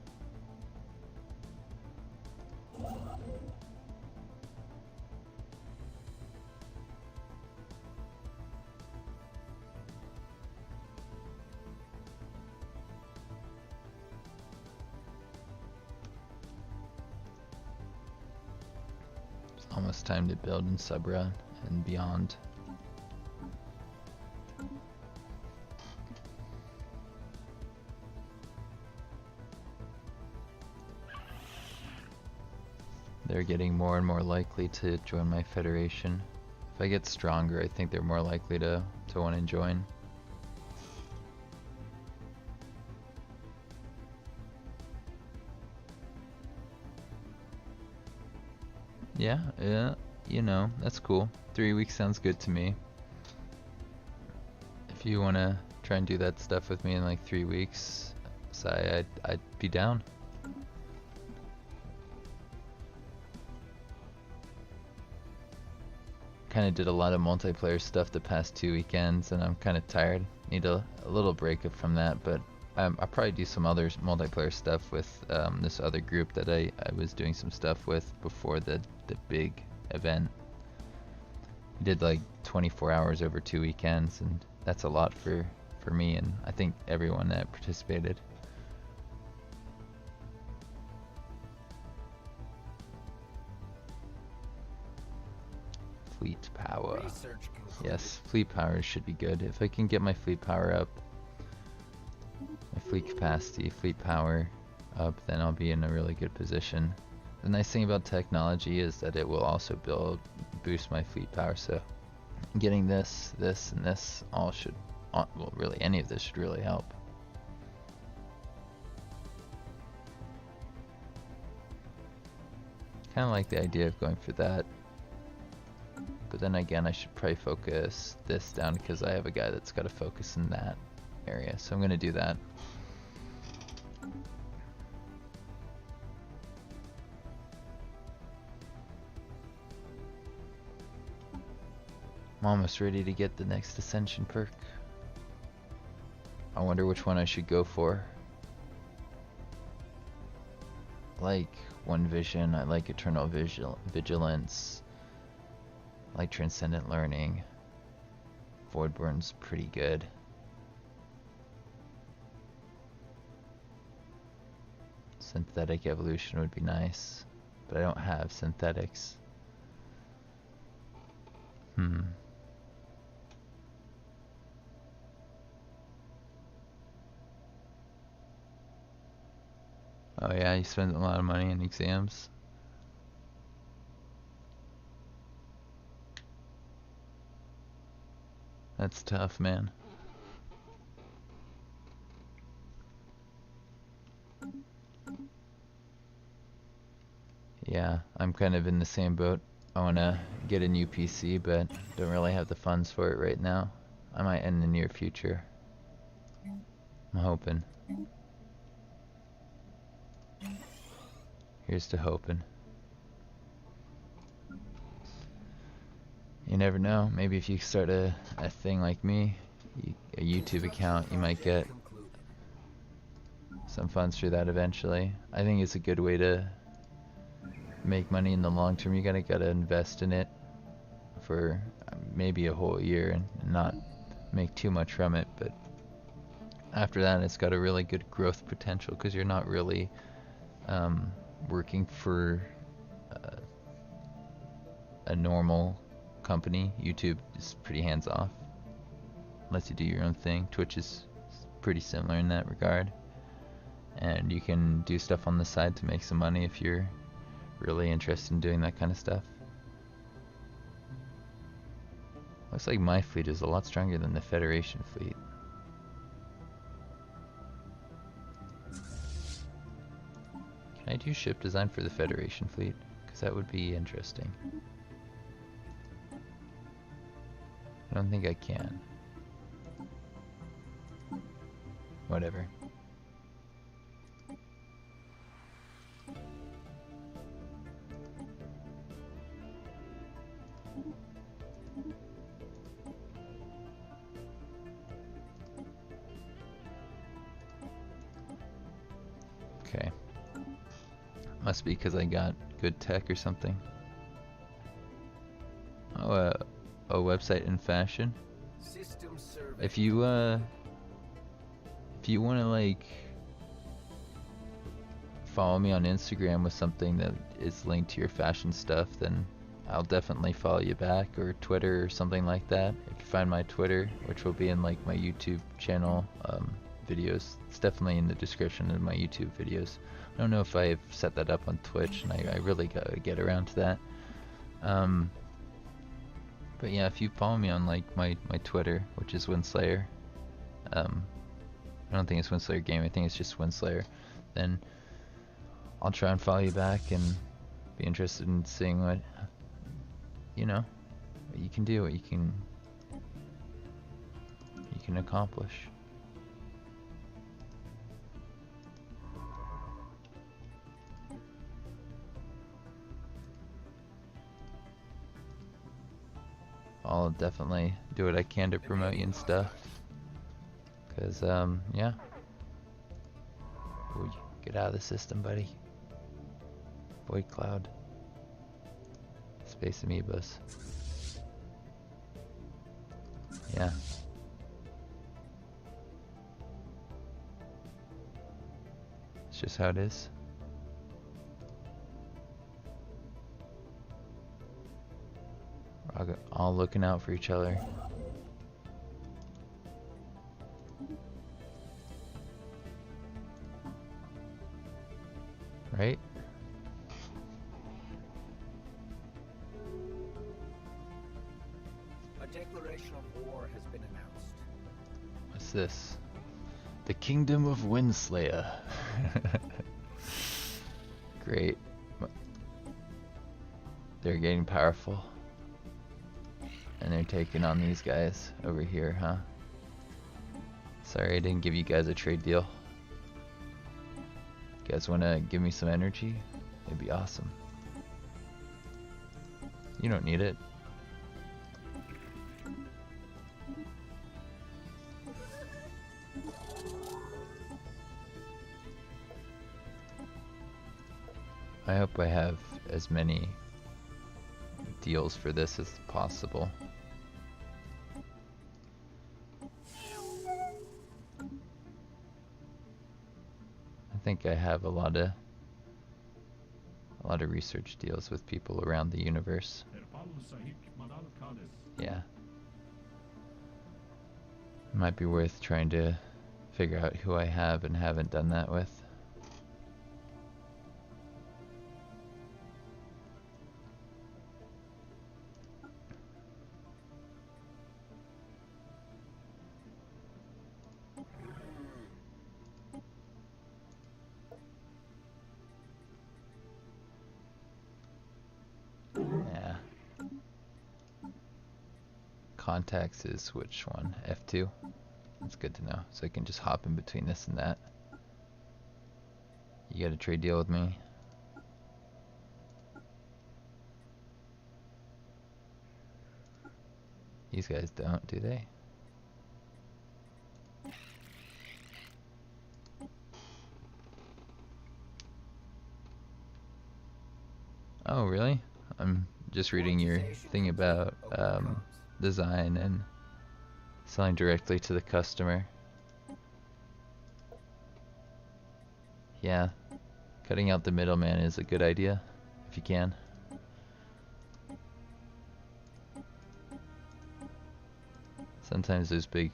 Almost time to build in Subra and beyond. They're getting more and more likely to join my federation. If I get stronger, I think they're more likely to want to join. Yeah, you know, that's cool. 3 weeks sounds good to me. If you wanna try and do that stuff with me in like 3 weeks, I'd be down. Kind of did a lot of multiplayer stuff the past 2 weekends, and I'm kind of tired. Need a little break up from that, but I'll probably do some other multiplayer stuff with this other group that I was doing some stuff with before the big event. We did like 24 hours over 2 weekends, and that's a lot for me, and I think everyone that participated. Fleet power. Yes, fleet power should be good. If I can get my fleet power up, my fleet capacity, fleet power up, then I'll be in a really good position. The nice thing about technology is that it will also boost my fleet power, so getting this, and this all should, well, really any of this should really help. Kind of like the idea of going for that. But then again, I should probably focus this down because I have a guy that's got to focus in that area. So I'm going to do that. I'm almost ready to get the next Ascension perk. I wonder which one I should go for. I like One Vision, I like Eternal Vigilance. I like Transcendent Learning. Voidborn's pretty good. Synthetic Evolution would be nice, but I don't have synthetics. Oh yeah, you spend a lot of money in exams. That's tough, man. Yeah, I'm kind of in the same boat. I want to get a new PC, but don't really have the funds for it right now. I might in the near future. I'm hoping. Here's to hoping. You never know. Maybe if you start a thing like me, a YouTube account, you might get some funds through that eventually. I think it's a good way to make money in the long term. You gotta invest in it for maybe a whole year and not make too much from it. But after that, it's got a really good growth potential because you're not really working for a normal company. YouTube is pretty hands-off, lets you do your own thing. Twitch is pretty similar in that regard, and you can do stuff on the side to make some money if you're really interested in doing that kind of stuff. Looks like my fleet is a lot stronger than the Federation fleet. Can I do ship design for the Federation fleet? Because that would be interesting. I don't think I can. Whatever. Okay. Must be because I got good tech or something. Oh, a website in fashion. If you want to like follow me on Instagram with something that is linked to your fashion stuff, then I'll definitely follow you back, or Twitter or something like that. If you find my Twitter, which will be in like my YouTube channel videos, it's definitely in the description of my YouTube videos. I don't know if I've set that up on Twitch, and I really gotta get around to that. But yeah, if you follow me on like my Twitter, which is Winslayer, I don't think it's Winslayer Game, I think it's just Winslayer, then I'll try and follow you back and Be interested in seeing what, you know, what you can do, what you can accomplish. I'll definitely do what I can to promote you and stuff. Cause yeah. Ooh, get out of the system, buddy. Void cloud. Space amoebas. Yeah. It's just how it is. We're all looking out for each other. Right? A declaration of war has been announced. What's this? The Kingdom of Windslayer. Great. They're getting powerful. And they're taking on these guys over here, huh? Sorry I didn't give you guys a trade deal. You guys wanna give me some energy? It'd be awesome. You don't need it. I hope I have as many deals for this as possible. I think I have a lot of research deals with people around the universe. Yeah. Might be worth trying to figure out who I have and haven't done that with. Yeah. Contacts is which one? F2? That's good to know. So I can just hop in between this and that. You got a trade deal with me? These guys don't, do they? Oh, really? I'm just reading your thing about design and selling directly to the customer. Yeah, cutting out the middleman is a good idea, if you can. Sometimes those big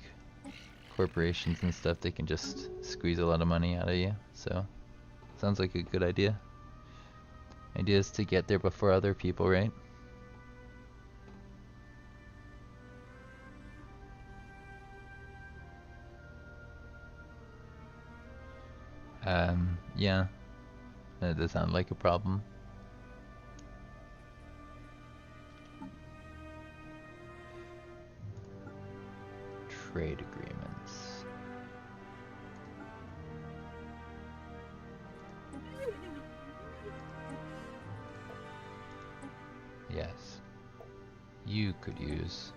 corporations and stuff, they can just squeeze a lot of money out of you, so sounds like a good idea. Idea is to get there before other people, right? Yeah, that does sound like a problem. Trade agreements. Yes. You could use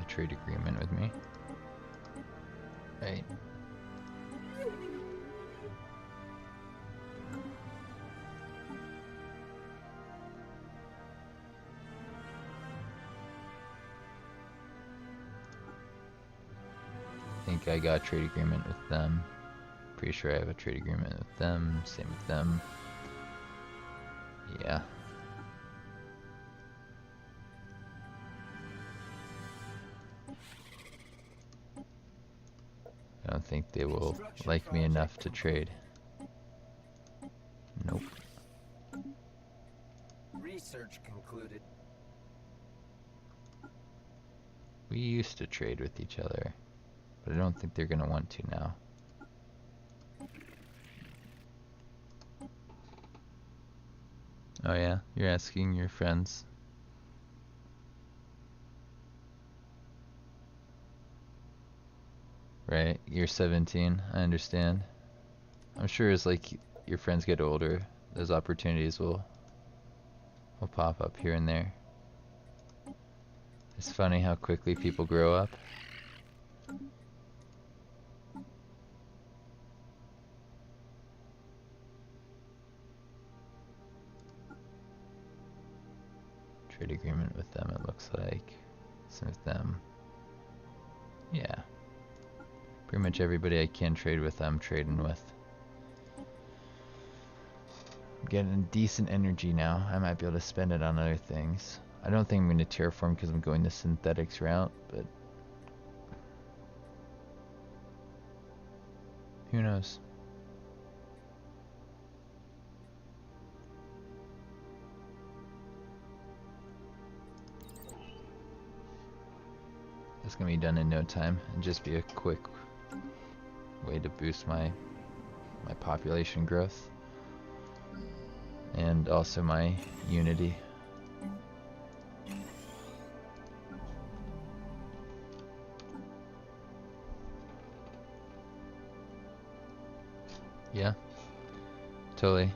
a trade agreement with me. Right. I think I got a trade agreement with them. Pretty sure I have a trade agreement with them. Same with them. Yeah. I don't think they will like me enough to trade. Nope. Research concluded. We used to trade with each other, but I don't think they're gonna want to now. Oh yeah, you're asking your friends. Right, you're 17, I understand. I'm sure as like your friends get older, those opportunities will pop up here and there. It's funny how quickly people grow up. Trade agreement with them, it looks like. Same with them. Yeah. Pretty much everybody I can trade with, I'm trading with. I'm getting decent energy now. I might be able to spend it on other things. I don't think I'm going to terraform because I'm going the synthetics route, but who knows? It's going to be done in no time and just be a quick way to boost my population growth and also my unity. Yeah, totally.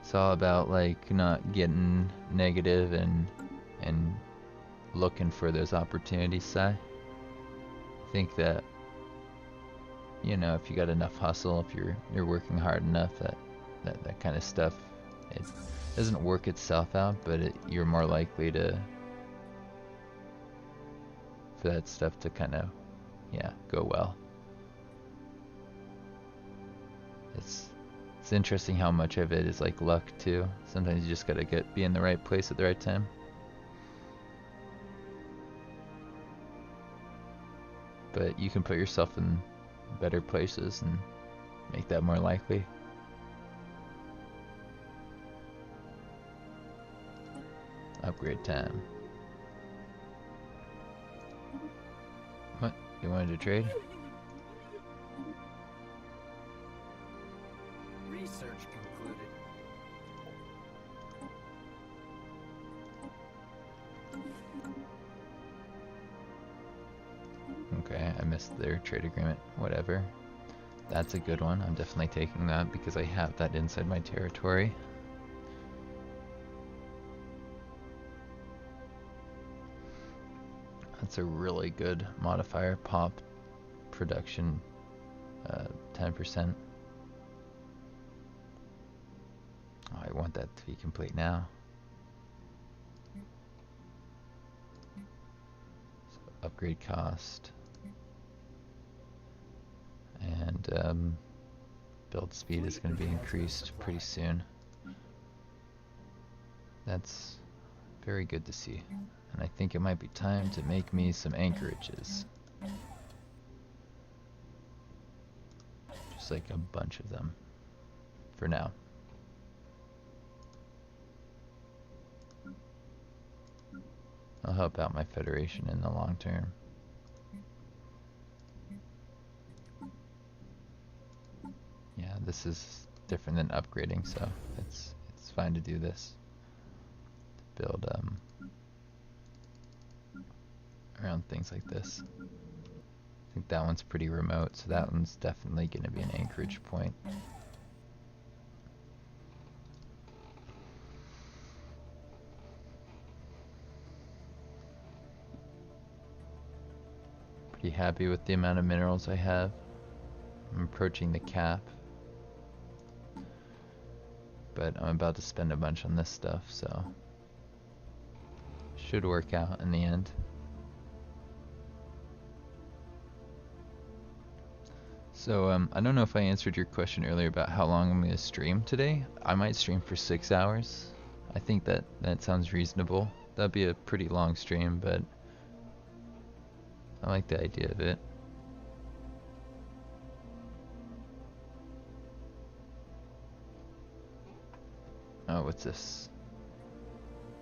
It's all about like not getting negative and looking for those opportunities, Si. I think that, you know, if you got enough hustle, if you're working hard enough, that kind of stuff, it doesn't work itself out, but you're more likely to for that stuff to kind of, yeah, go well. It's interesting how much of it is like luck too. Sometimes you just gotta be in the right place at the right time. But you can put yourself in better places and make that more likely. Upgrade time. What? You wanted to trade? Research concluded. Okay, I missed their trade agreement. Whatever. That's a good one. I'm definitely taking that because I have that inside my territory. That's a really good modifier. Pop production 10%. Oh, I want that to be complete now. So upgrade cost. And build speed is going to be increased pretty soon. That's very good to see. And I think it might be time to make me some anchorages. Just like a bunch of them. For now. I'll help out my Federation in the long term. Yeah, this is different than upgrading, so it's fine to do this. Build around things like this. I think that one's pretty remote, so that one's definitely going to be an anchorage point. Pretty happy with the amount of minerals I have. I'm approaching the cap. But I'm about to spend a bunch on this stuff, so should work out in the end. So I don't know if I answered your question earlier about how long I'm going to stream today. I might stream for 6 hours. I think that sounds reasonable. That'd be a pretty long stream, but I like the idea of it. Oh, what's this?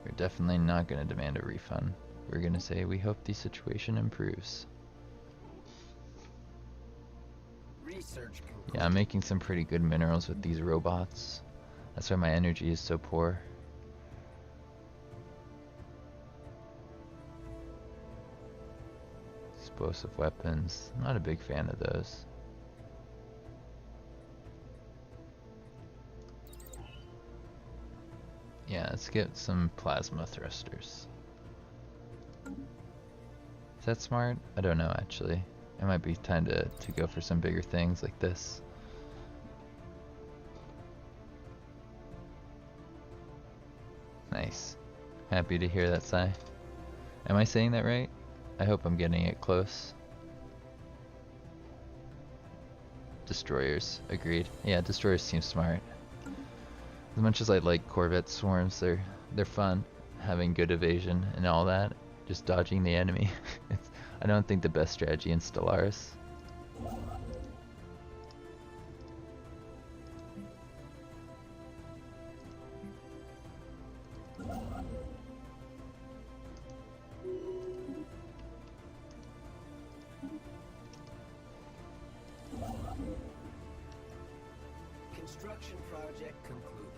We're definitely not going to demand a refund. We're going to say we hope the situation improves. Yeah, I'm making some pretty good minerals with these robots. That's why my energy is so poor. Explosive weapons. I'm not a big fan of those. Yeah, let's get some plasma thrusters. Is that smart? I don't know actually. It might be time to go for some bigger things like this. Nice. Happy to hear that, Sai. Am I saying that right? I hope I'm getting it close. Destroyers, agreed. Yeah, destroyers seem smart. As much as I like Corvette swarms, they're fun. Having good evasion and all that. Just dodging the enemy. I don't think the best strategy in Stellaris. Construction project concluded.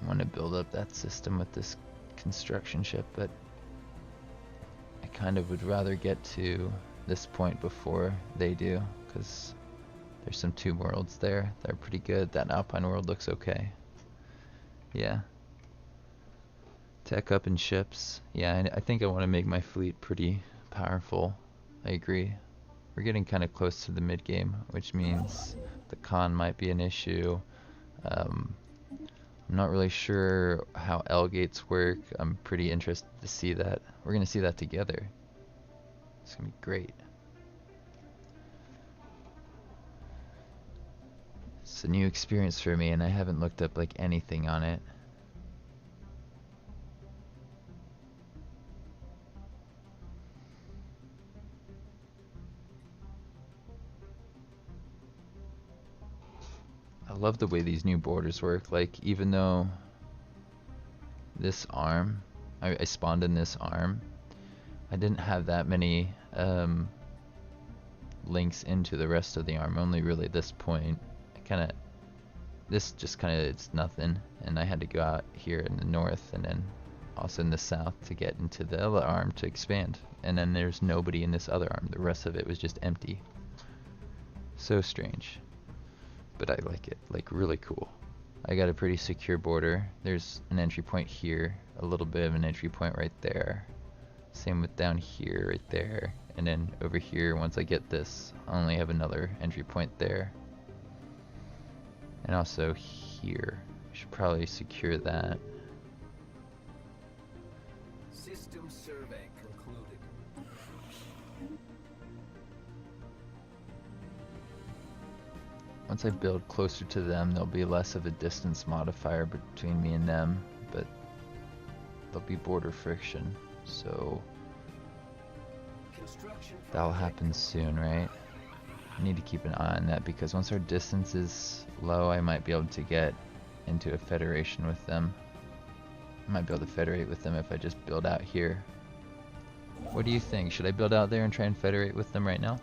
I want to build up that system with this construction ship, but I kind of would rather get to this point before they do, because there's some tomb worlds there that are pretty good. That Alpine world looks okay. Yeah. Tech up in ships. Yeah, I think I want to make my fleet pretty powerful. I agree. We're getting kind of close to the mid game, which means the con might be an issue. I'm not really sure how L gates work. I'm pretty interested to see that. We're going to see that together. It's going to be great. It's a new experience for me, and I haven't looked up like anything on it. I love the way these new borders work. Like, even though this arm, I spawned in this arm, I didn't have that many links into the rest of the arm. Only really this point. This just kind of, it's nothing. And I had to go out here in the north and then also in the south to get into the other arm to expand. And then there's nobody in this other arm. The rest of it was just empty. So strange. But I like it, like really cool. I got a pretty secure border. There's an entry point here, a little bit of an entry point right there. Same with down here, right there. And then over here, once I get this, I only have another entry point there. And also here. I should probably secure that. System survey concluded. Once I build closer to them, there'll be less of a distance modifier between me and them, but there'll be border friction, so that'll happen soon, right? I need to keep an eye on that, because once our distance is low, I might be able to get into a federation with them. I might be able to federate with them if I just build out here. What do you think? Should I build out there and try and federate with them right now?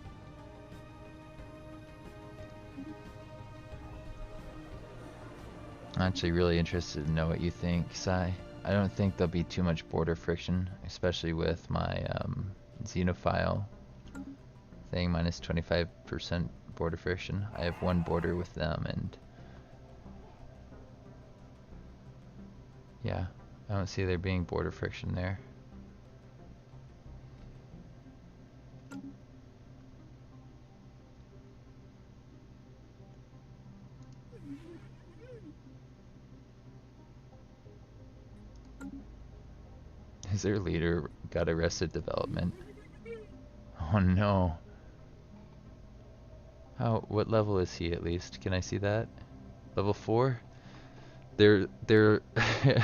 I'm actually really interested to know what you think, Sai. I don't think there'll be too much border friction, especially with my xenophile thing, minus 25% border friction. I have one border with them, and yeah, I don't see there being border friction there. Is their leader got arrested development? Oh no. What level is he at least? Can I see that? Level 4? Their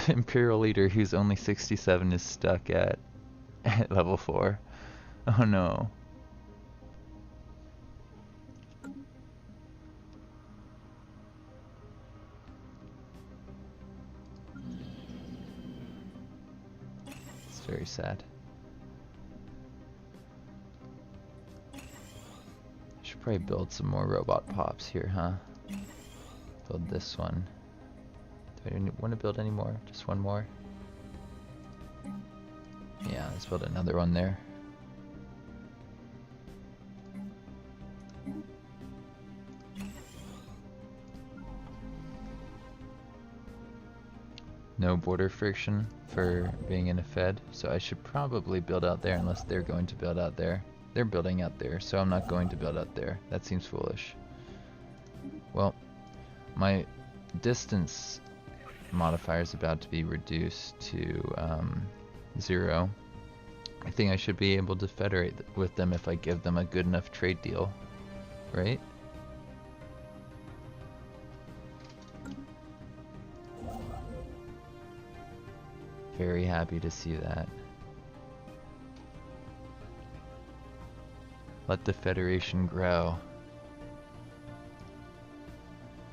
Imperial leader, who's only 67, is stuck at level 4. Oh no. Very sad. Should probably build some more robot pops here, huh? Build this one. Do I want to build any more? Just one more? Yeah, let's build another one there. No border friction for being in a Fed, so I should probably build out there unless they're going to build out there. They're building out there, so I'm not going to build out there. That seems foolish. Well, my distance modifier is about to be reduced to 0. I think I should be able to federate with them if I give them a good enough trade deal, right? Very happy to see that. Let the Federation grow.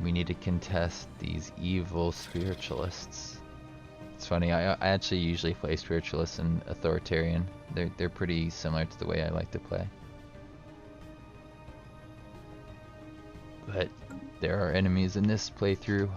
We need to contest these evil spiritualists. It's funny, I actually usually play spiritualists and authoritarian. They're pretty similar to the way I like to play. But there are enemies in this playthrough.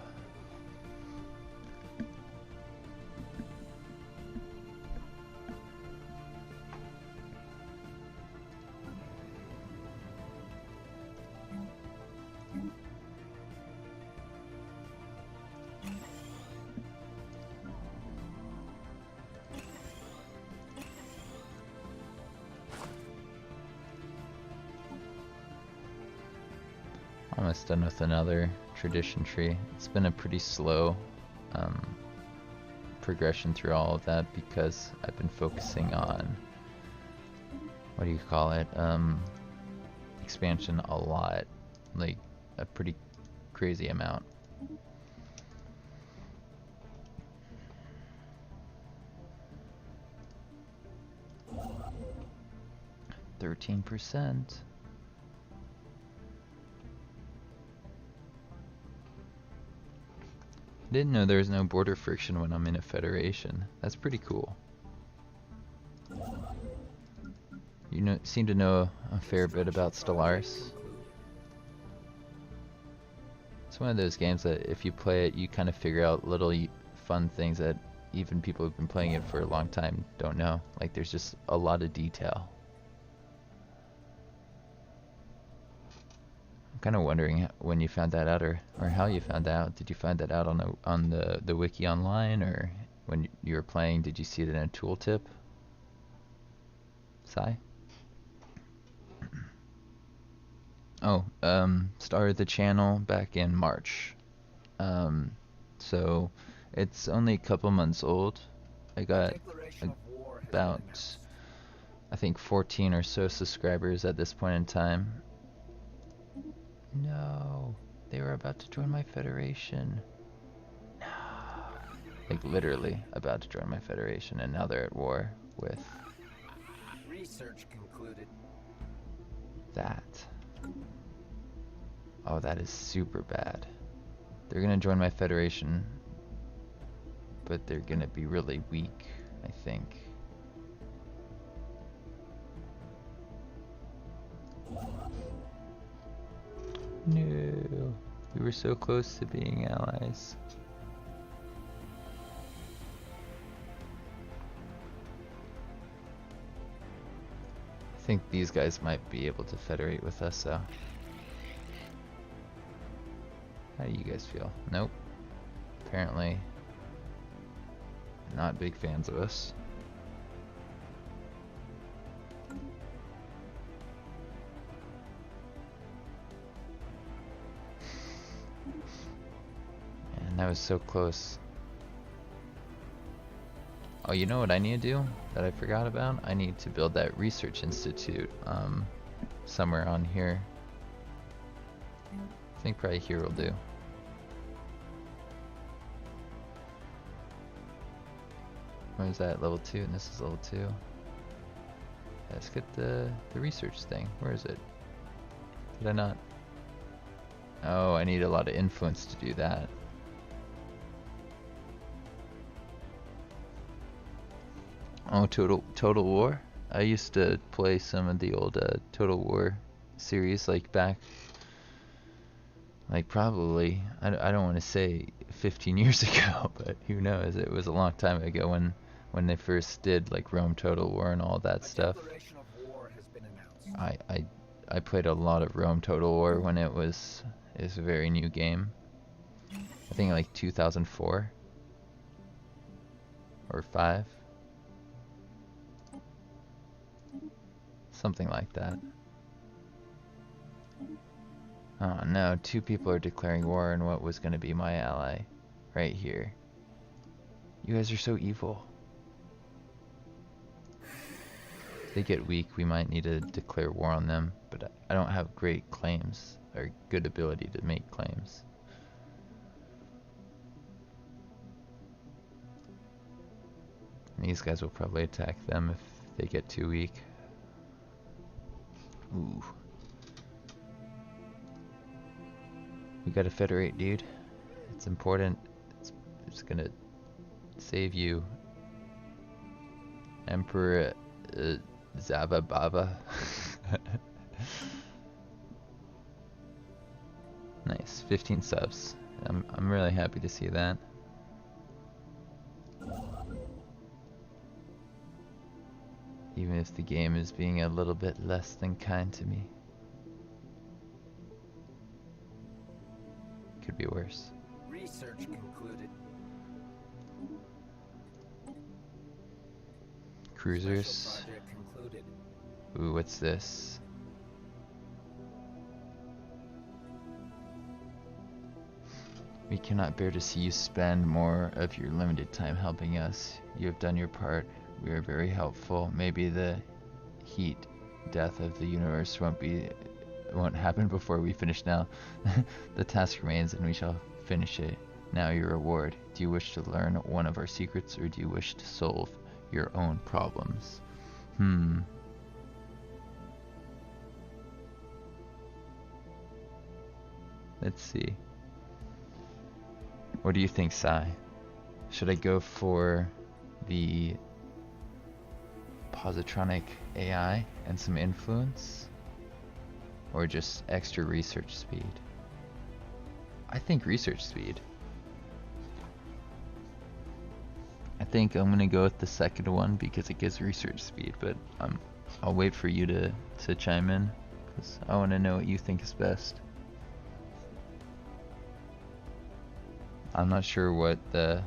Almost done with another tradition tree. It's been a pretty slow progression through all of that because I've been focusing on, what do you call it, expansion a lot, like a pretty crazy amount. %. I didn't know there was no border friction when I'm in a federation. That's pretty cool. You seem to know a fair bit about Stellaris. It's one of those games that if you play it, you kind of figure out little fun things that even people who've been playing it for a long time don't know. Like there's just a lot of detail. I'm kind of wondering when you found that out, or how you found out. Did you find that out on the wiki online, or when you were playing, did you see it in a tooltip? Sai? Oh, started the channel back in March. So it's only a couple months old. I got about, I think 14 or so subscribers at this point in time. No, they were about to join my federation. No. Like literally about to join my federation, and now they're at war with Research concluded. that. Oh, that is super bad. They're gonna join my federation, but they're gonna be really weak, I think. No, we were so close to being allies. I think these guys might be able to federate with us, though. How do you guys feel? Nope. Apparently, not big fans of us. And that was so close. Oh, you know what I need to do that I forgot about? I need to build that research institute somewhere on here. I think probably here will do. What is that? Level 2, and this is level 2. Let's get the research thing. Where is it? Did I not? Oh, I need a lot of influence to do that. Oh, Total War? I used to play some of the old Total War series, like back, like probably, I don't want to say 15 years ago, but who knows? It was a long time ago when they first did like Rome Total War and all that A stuff. declaration of war has been announced. I played a lot of Rome Total War when it was a very new game. I think like 2004 or 5, something like that. Oh no, 2 people are declaring war on what was going to be my ally right here. You guys are so evil. If they get weak, we might need to declare war on them, but I don't have great claims or good ability to make claims. And these guys will probably attack them if they get too weak. Ooh. We gotta federate, dude. It's important. It's gonna save you. Emperor Zabababa. Nice, 15 subs. I'm really happy to see that. Even if the game is being a little bit less than kind to me. Could be worse. Research concluded. Cruisers. Special project concluded. Ooh, what's this? We cannot bear to see you spend more of your limited time helping us. You have done your part. We are very helpful. Maybe the heat death of the universe won't happen before we finish now. The task remains and we shall finish it. Now your reward. Do you wish to learn one of our secrets or do you wish to solve your own problems? Let's see. What do you think, Sai? Should I go for the positronic AI and some influence? Or just extra research speed? I think research speed. I think I'm gonna go with the second one because it gives research speed, but I'll wait for you to chime in because I want to know what you think is best. I'm not sure what the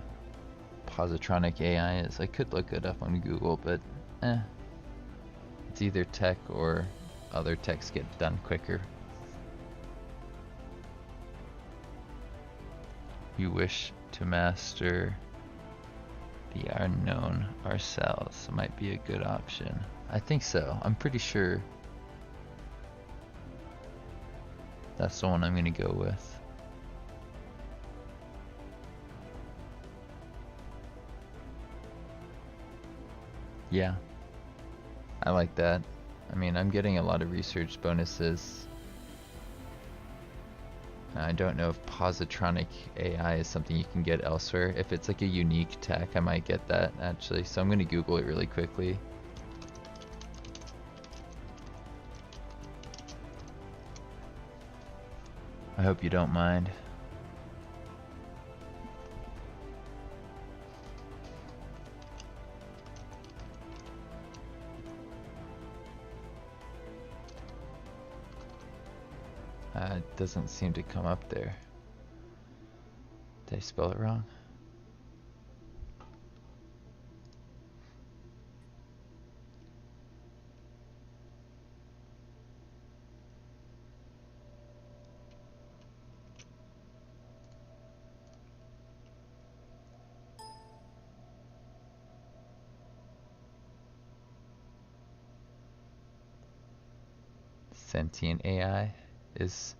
positronic AI is. I could look it up on Google, but it's either tech or other techs get done quicker. You wish to master the unknown ourselves might be a good option. I think so. I'm pretty sure that's the one I'm gonna go with. Yeah, I like that. I mean, I'm getting a lot of research bonuses. I don't know if positronic AI is something you can get elsewhere. If it's like a unique tech, I might get that actually. So I'm going to Google it really quickly. I hope you don't mind. It doesn't seem to come up there. Did I spell it wrong? Sentient AI? Is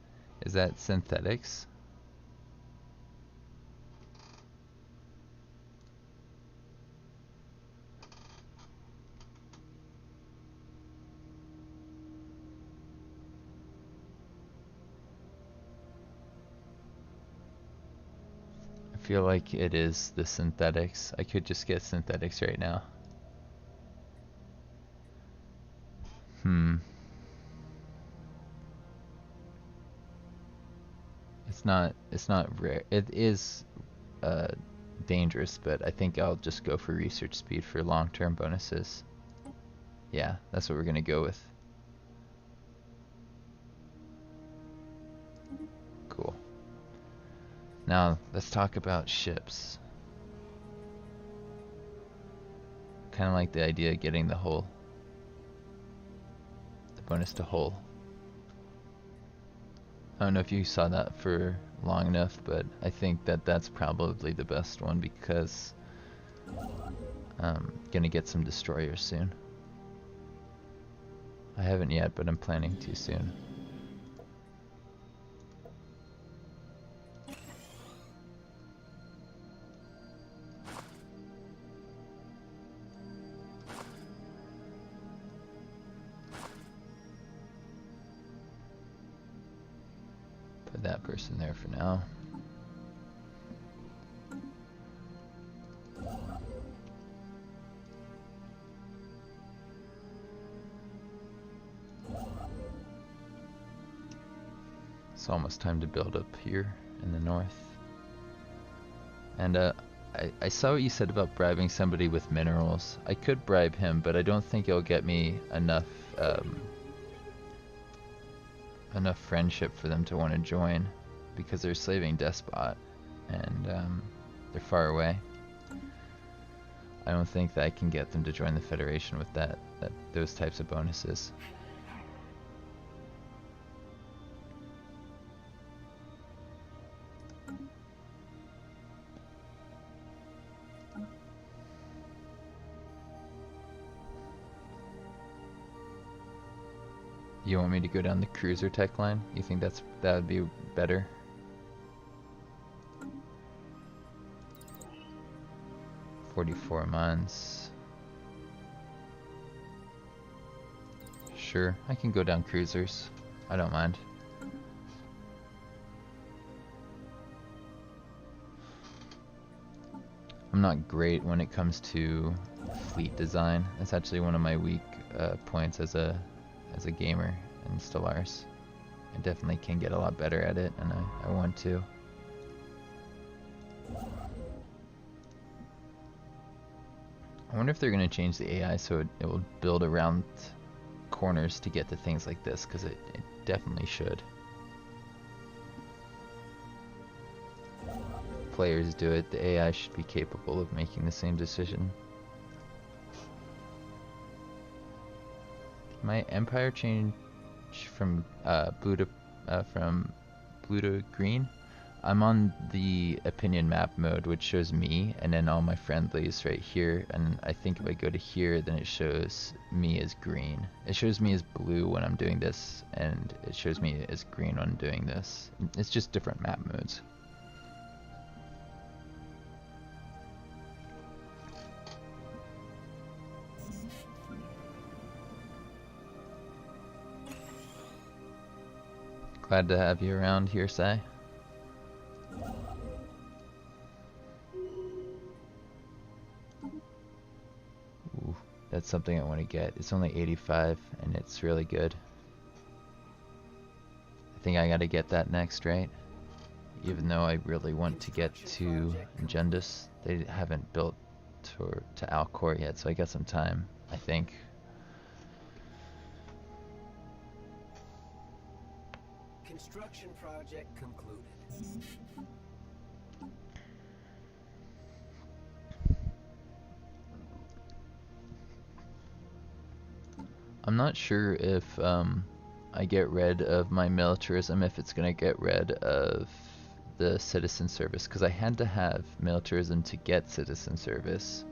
that synthetics? I feel like it is the synthetics. I could just get synthetics right now. It's not rare. It is dangerous, but I think I'll just go for research speed for long-term bonuses. Yeah, that's what we're gonna go with. Cool. Now let's talk about ships. Kind of like the idea of getting the bonus to hull. I don't know if you saw that for long enough, but I think that that's probably the best one because I'm gonna get some destroyers soon. I haven't yet, but I'm planning to soon. Put that person there for now. It's almost time to build up here in the north. And I saw what you said about bribing somebody with minerals. I could bribe him, but I don't think it'll get me enough enough friendship for them to want to join, because they're slaving despot and they're far away. I don't think that I can get them to join the Federation with those types of bonuses. You want me to go down the cruiser tech line? You think that would be better? $44 months. Sure, I can go down cruisers. I don't mind. I'm not great when it comes to fleet design. That's actually one of my weak points as a gamer in Stellaris. I definitely can get a lot better at it, and I want to. I wonder if they're going to change the AI so it will build around corners to get to things like this, because it definitely should. Players do it, the AI should be capable of making the same decision. My empire changed from blue to green. I'm on the opinion map mode, which shows me and then all my friendlies right here, and I think if I go to here, then it shows me as green. It shows me as blue when I'm doing this, and it shows me as green when I'm doing this. It's just different map modes. Glad to have you around here, Sai. Ooh, that's something I want to get. It's only 85 and it's really good. I think I gotta get that next, right? Even though I really want to get to Gendus. They haven't built to Alcor yet, so I got some time, I think. Construction project concluded. I'm not sure if I get rid of my militarism, if it's gonna get rid of the citizen service, because I had to have militarism to get citizen service.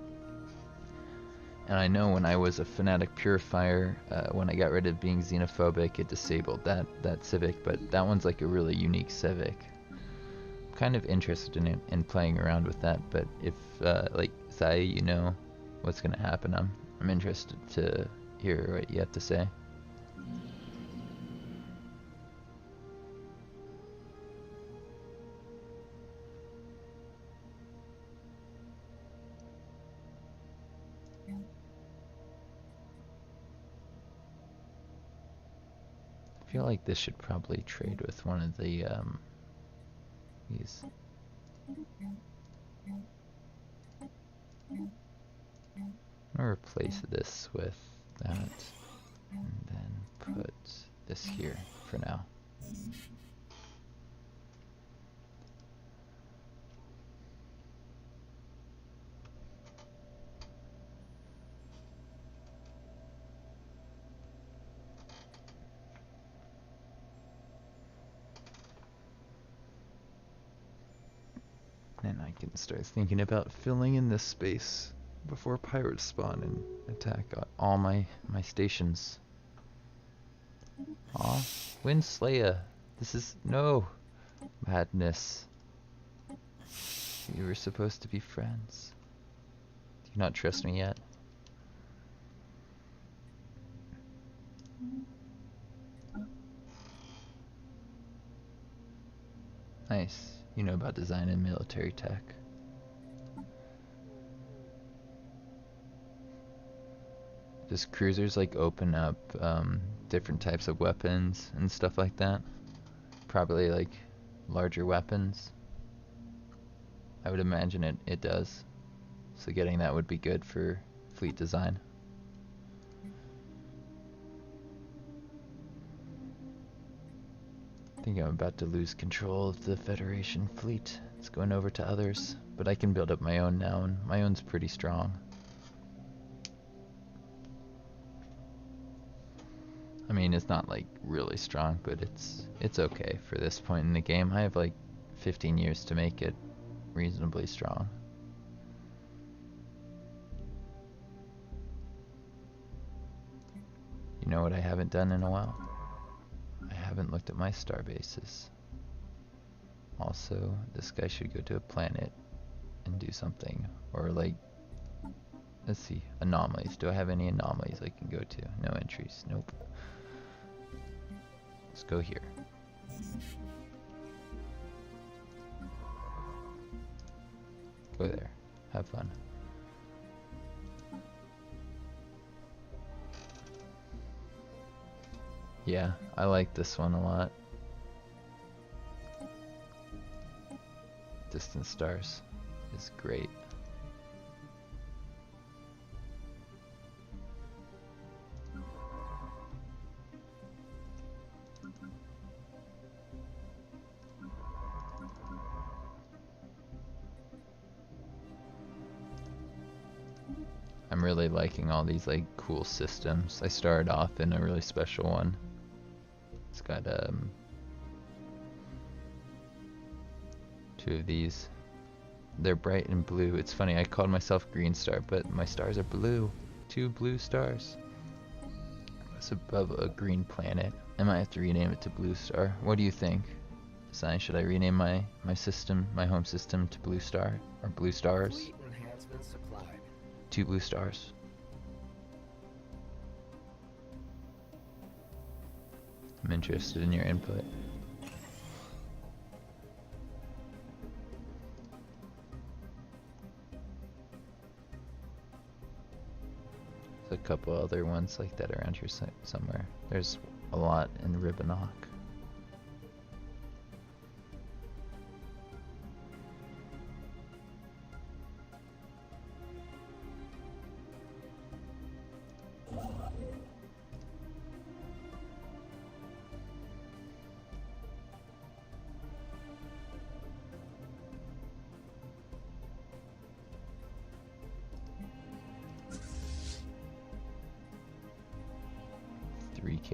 And I know when I was a fanatic purifier, when I got rid of being xenophobic, it disabled that civic, but that one's like a really unique civic. I'm kind of interested in playing around with that, but if like Sai, you know what's gonna happen, I'm interested to hear what you have to say. I feel like this should probably trade with one of the Please. I'm gonna replace this with that, and then put this here for now. And I can start thinking about filling in this space before pirates spawn and attack all my stations. Aw, Windslayer, this is no madness. We were supposed to be friends. Do you not trust me yet? Nice. You know about design and military tech. Does cruisers like open up different types of weapons and stuff like that? Probably like larger weapons. I would imagine it does. So getting that would be good for fleet design. I think I'm about to lose control of the Federation fleet. It's going over to others, but I can build up my own now, and my own's pretty strong. I mean, it's not like really strong, but it's okay for this point in the game. I have like 15 years to make it reasonably strong. You know what I haven't done in a while? I haven't looked at my star bases. Also, this guy should go to a planet and do something. Or like, let's see, anomalies. Do I have any anomalies I can go to? No entries. Nope. Let's go here. Go there. Have fun. Yeah, I like this one a lot. Distant stars is great. I'm really liking all these like cool systems. I started off in a really special one. It's got two of these. They're bright and blue. It's funny, I called myself Green Star, but my stars are blue. 2 blue stars. It's above a green planet. I might have to rename it to Blue Star. What do you think? Design, should I rename my system, my home system, to Blue Star or Blue Stars? Fleet enhancements supplied. 2 blue stars. I'm interested in your input. There's a couple other ones like that around here somewhere. There's a lot in Ribbanock.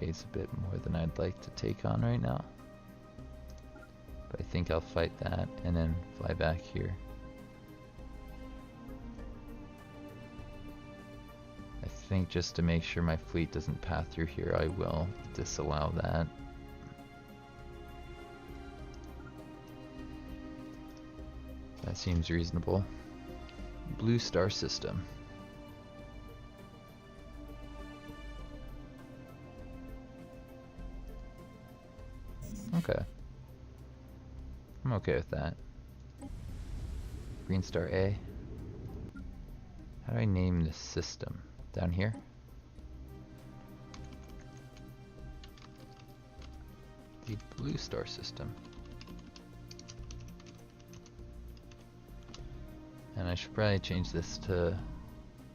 Is a bit more than I'd like to take on right now, but I think I'll fight that and then fly back here. I think just to make sure my fleet doesn't pass through here, I will disallow that. That seems reasonable. Blue Star system. Okay. I'm okay with that. Green Star A. How do I name this system? Down here? The Blue Star system. I should probably change this to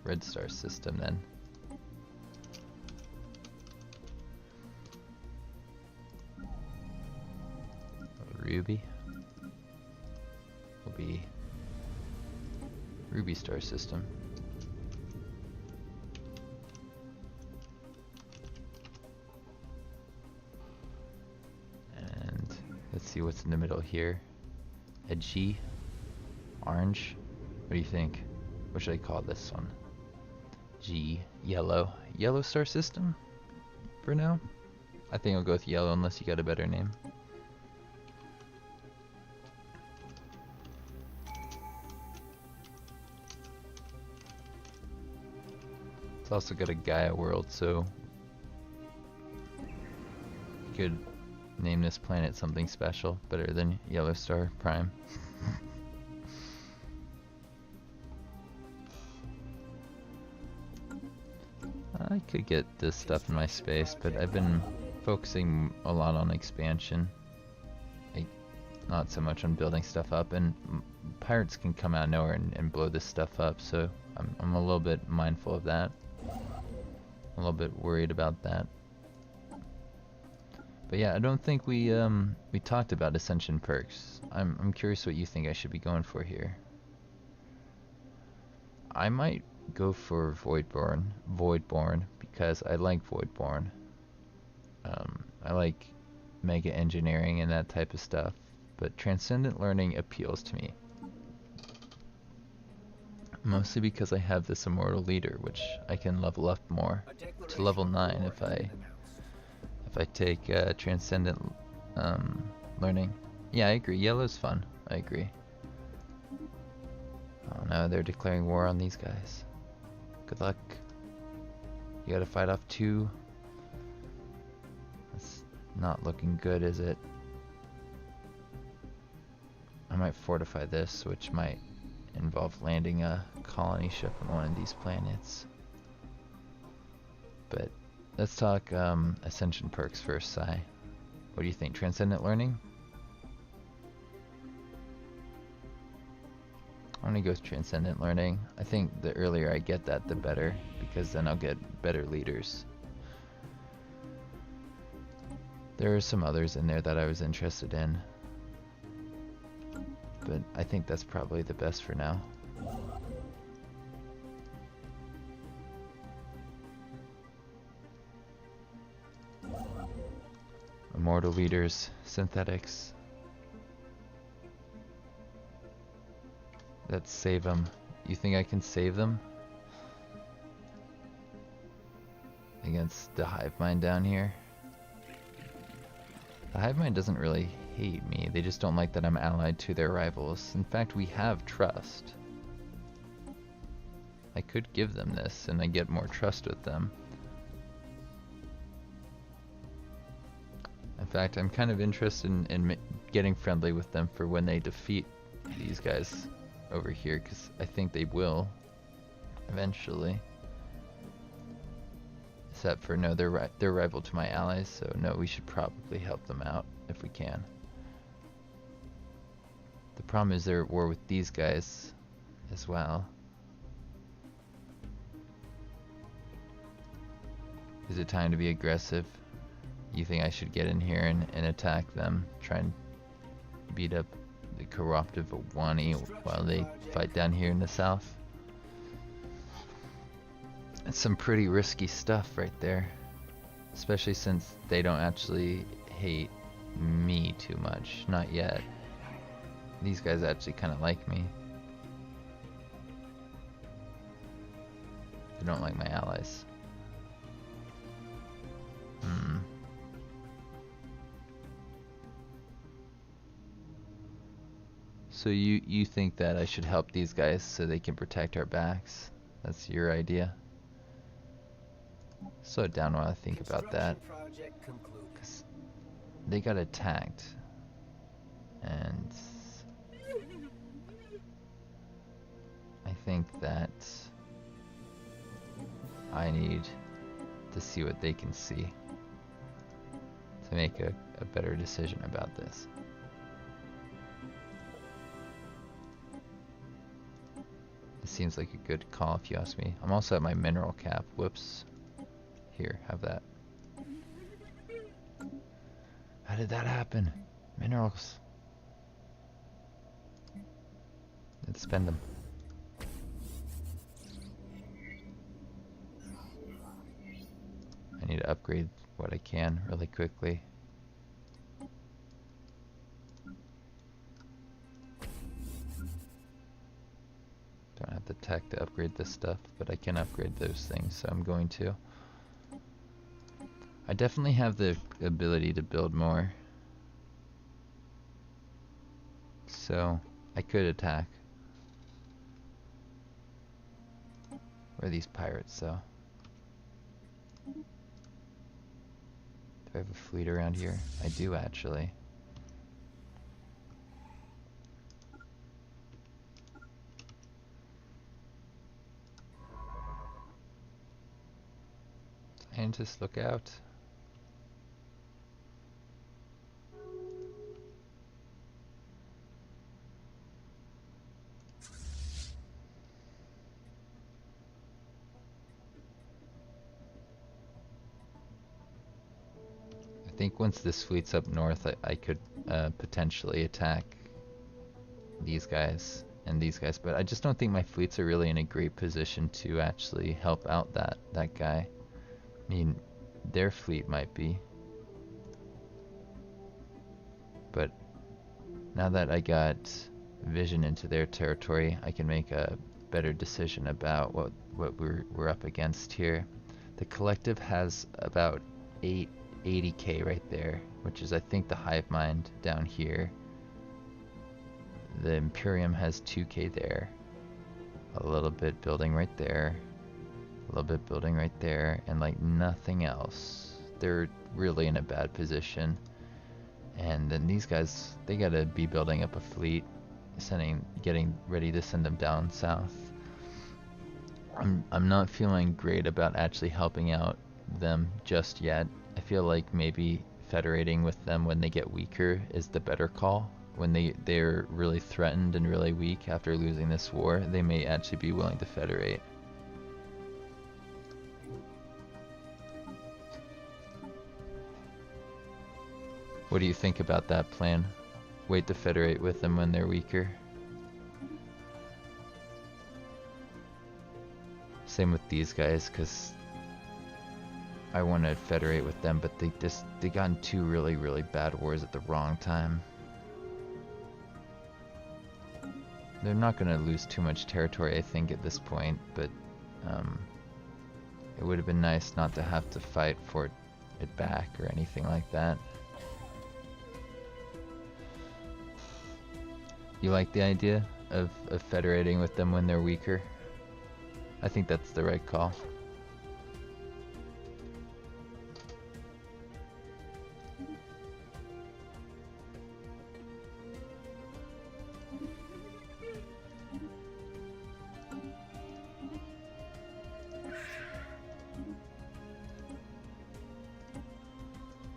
red star system then. Ruby will be Ruby star system. And let's see what's in the middle here. A G, orange. What do you think? What should I call this one? G, yellow. Yellow star system for now? I think I'll go with yellow unless you got a better name. It's also got a Gaia world, so you could name this planet something special, better than Yellow Star Prime. I could get this stuff in my space, but I've been focusing a lot on expansion. Not so much on building stuff up, and pirates can come out of nowhere and blow this stuff up, so I'm a little bit mindful of that. A little bit worried about that. But yeah, I don't think we talked about Ascension perks. I'm curious what you think I should be going for here. I might go for Voidborn because I like Voidborn. I like mega engineering and that type of stuff, but Transcendent Learning appeals to me. Mostly because I have this Immortal Leader, which I can level up more to level 9 if I take Transcendent Learning. Yeah, I agree. Yellow's fun. I agree. Oh no, they're declaring war on these guys. Good luck. You gotta fight off 2. That's not looking good, is it? I might fortify this, which might involve landing a colony ship on one of these planets. But let's talk Ascension perks first, Sai. What do you think? Transcendent Learning? I'm gonna go with Transcendent Learning. I think the earlier I get that, the better, because then I'll get better leaders. There are some others in there that I was interested in, but I think that's probably the best for now. Immortal Leaders, Synthetics. Let's save them. You think I can save them? Against the Hive Mind down here? The Hive Mind doesn't really hate me. They just don't like that I'm allied to their rivals. In fact, we have trust. I could give them this and I get more trust with them. In fact, I'm kind of interested in getting friendly with them for when they defeat these guys over here, because I think they will eventually. Except for no, they're rival to my allies, so no, we should probably help them out if we can. The problem is they're at war with these guys as well. Is it time to be aggressive? You think I should get in here and attack them, try and beat up the Corruptive Wani while they fight down here in the south? That's some pretty risky stuff right there, especially since they don't actually hate me too much, not yet. These guys actually kind of like me. They don't like my allies. So you think that I should help these guys so they can protect our backs? That's your idea? Slow it down while I think about that. 'Cause they got attacked. And I think that I need to see what they can see to make a better decision about this. seems like a good call if you ask me. I'm also at my mineral cap. Whoops. Here, have that. How did that happen? Minerals. Let's spend them. I need to upgrade what I can really quickly. Don't have the tech to upgrade this stuff, but I can upgrade those things, so I'm going to. I definitely have the ability to build more. So, I could attack. Where are these pirates, though? Do I have a fleet around here? I do, actually. Scientists, look out. I think once this fleet's up north, I could potentially attack these guys and these guys, but I just don't think my fleets are really in a great position to actually help out that guy. I mean, their fleet might be, but now that I got vision into their territory, I can make a better decision about what we're up against here. The collective has about 80k right there, which is I think the hive mind down here. The Imperium has 2k there, a little bit building right there, a little bit building right there, and like nothing else. They're really in a bad position. And then these guys, they gotta be building up a fleet, getting ready to send them down south. I'm not feeling great about actually helping out them just yet. I feel like maybe federating with them when they get weaker is the better call. When they're really threatened and really weak after losing this war, they may actually be willing to federate. What do you think about that plan? Wait to federate with them when they're weaker? Same with these guys, because I want to federate with them, but they got in two really bad wars at the wrong time. They're not going to lose too much territory, I think, at this point, but it would have been nice not to have to fight for it back or anything like that. You like the idea of federating with them when they're weaker? I think that's the right call.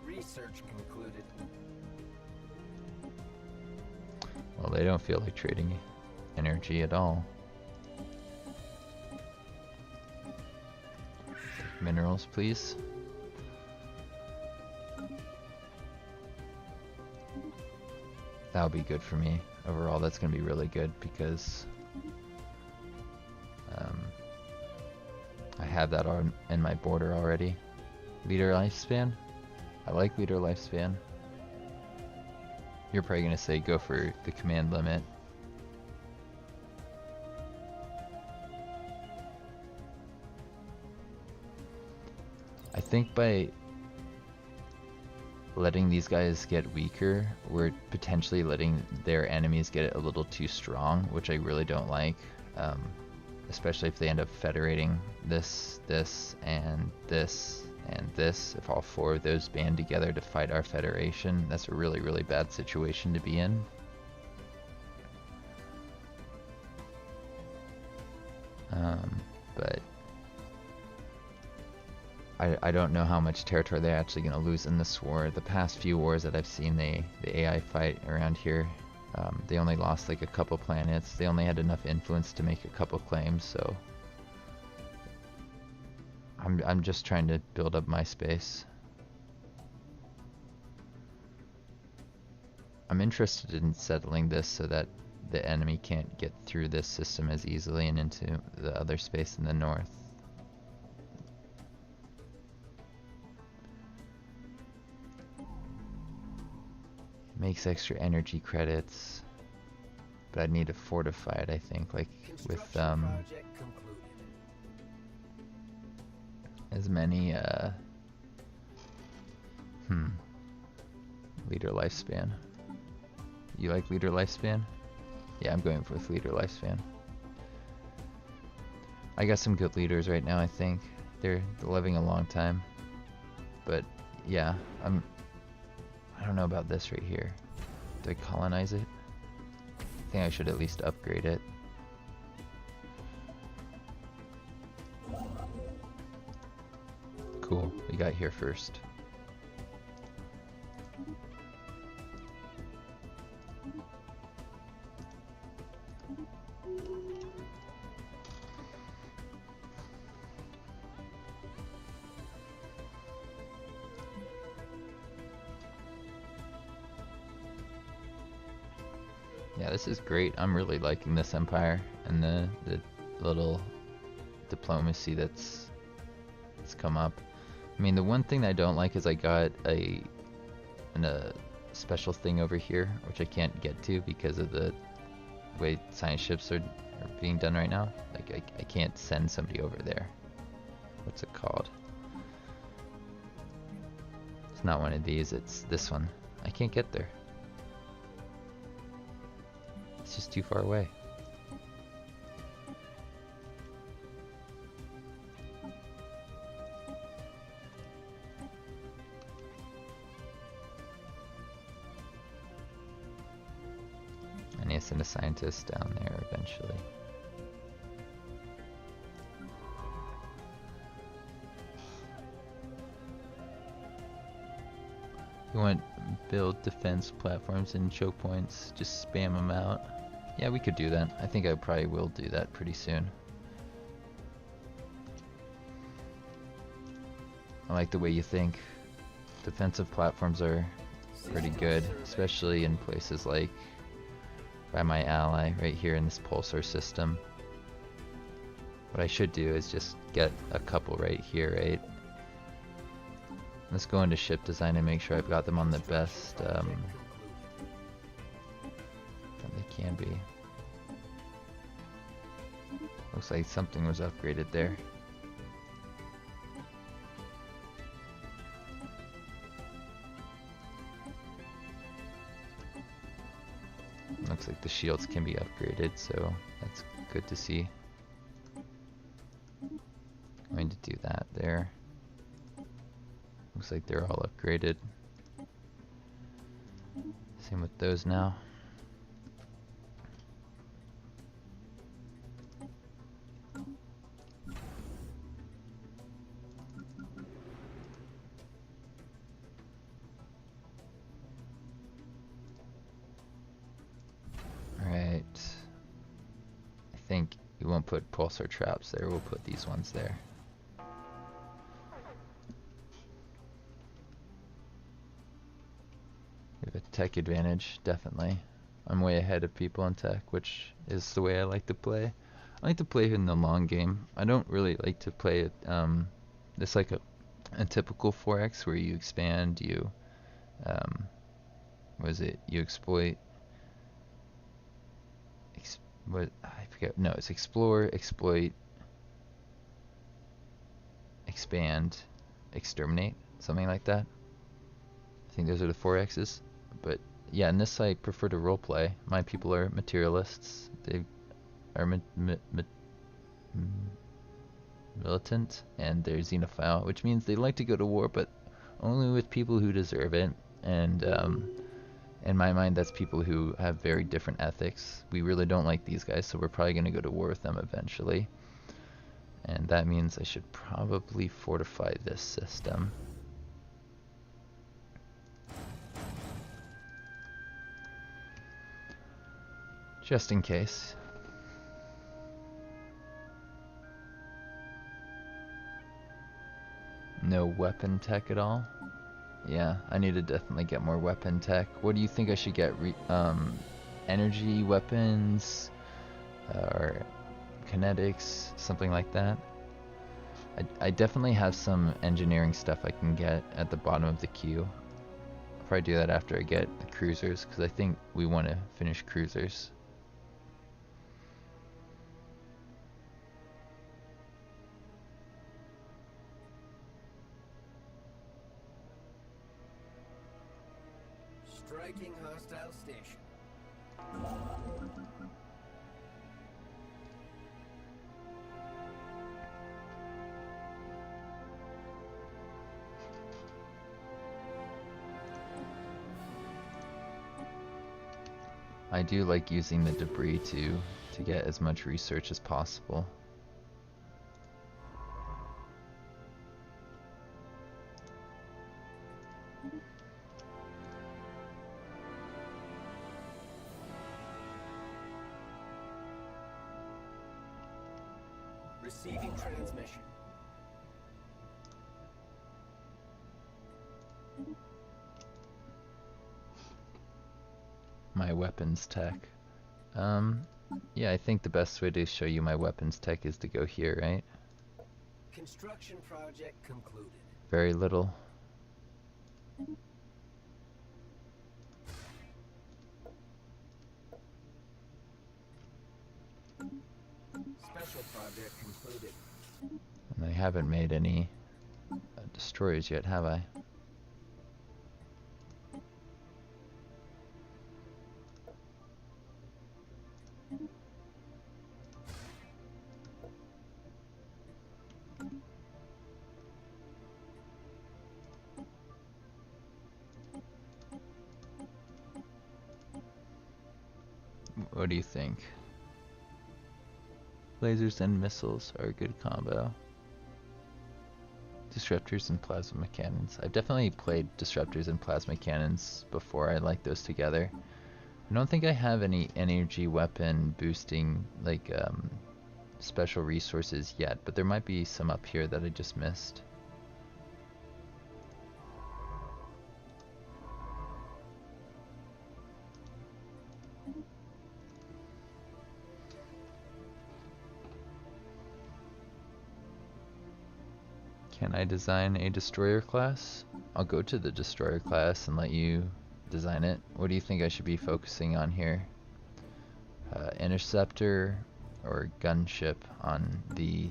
Research concluded. Well, they don't feel like trading energy at all. Minerals, please. That'll be good for me. Overall, that's going to be really good because I have that in my border already. Leader lifespan? I like leader lifespan. You're probably going to say go for the command limit. I think by letting these guys get weaker, we're potentially letting their enemies get a little too strong, which I really don't like. Especially if they end up federating this, and this, and this. If all four of those band together to fight our federation, that's a really bad situation to be in. But I don't know how much territory they're actually going to lose in this war. The past few wars that I've seen the AI fight around here, They only lost like a couple planets. They only had enough influence to make a couple claims, so I'm just trying to build up my space. I'm interested in settling this so that the enemy can't get through this system as easily and into the other space in the north. Makes extra energy credits, but I'd need to fortify it, I think, like with as many leader lifespan. You like leader lifespan? Yeah, I'm going with leader lifespan. I got some good leaders right now, I think. They're living a long time. But yeah, I don't know about this right here. Do I colonize it? I think I should at least upgrade it. Cool, we got here first. Yeah, this is great. I'm really liking this empire and the little diplomacy that's come up. I mean, the one thing that I don't like is I got a special thing over here, which I can't get to because of the way science ships are being done right now. Like, I can't send somebody over there. What's it called? It's not one of these, it's this one. I can't get there. It's just too far away. I need to send a scientist down there eventually. You want build defense platforms and choke points, just spam them out. Yeah, we could do that. I think I probably will do that pretty soon. I like the way you think. Defensive platforms are pretty good, especially in places like by my ally right here in this pulsar system. What I should do is just get a couple right here, right? Let's go into ship design and make sure I've got them on the best that they can be. Looks like something was upgraded there. Looks like the shields can be upgraded, so that's good to see. Going to do that there. Looks like they're all upgraded. Same with those now. Alright. I think we won't put pulsar traps there, we'll put these ones there. We have a tech advantage, definitely. I'm way ahead of people in tech, which is the way I like to play. I like to play in the long game. I don't really like to play it, it's like a typical 4X where you expand, you, what is it, you exploit, what, I forget, no, it's explore, exploit, expand, exterminate, something like that. I think those are the 4X's. But yeah, in this I prefer to roleplay. My people are materialists. They are militant, and they're xenophile, which means they like to go to war, but only with people who deserve it. And in my mind, that's people who have very different ethics. We really don't like these guys, so we're probably going to go to war with them eventually. And that means I should probably fortify this system. Just in case. No weapon tech at all? Yeah, I need to definitely get more weapon tech. What do you think I should get? Energy weapons? Or kinetics? Something like that? I definitely have some engineering stuff I can get at the bottom of the queue. I'll probably do that after I get the cruisers, because I think we want to finish cruisers. Striking hostile station. I do like using the debris to get as much research as possible. Receiving transmission. My weapons tech. Yeah, I think the best way to show you my weapons tech is to go here, right? Construction project concluded. Very little. Special project concluded. And I haven't made any destroyers yet, have I? What do you think? Lasers and missiles are a good combo. Disruptors and plasma cannons. I've definitely played disruptors and plasma cannons before. I like those together. I don't think I have any energy weapon boosting, like, special resources yet, but there might be some up here that I just missed. Can I design a destroyer class? I'll go to the destroyer class and let you design it. What do you think I should be focusing on here? Interceptor or gunship on the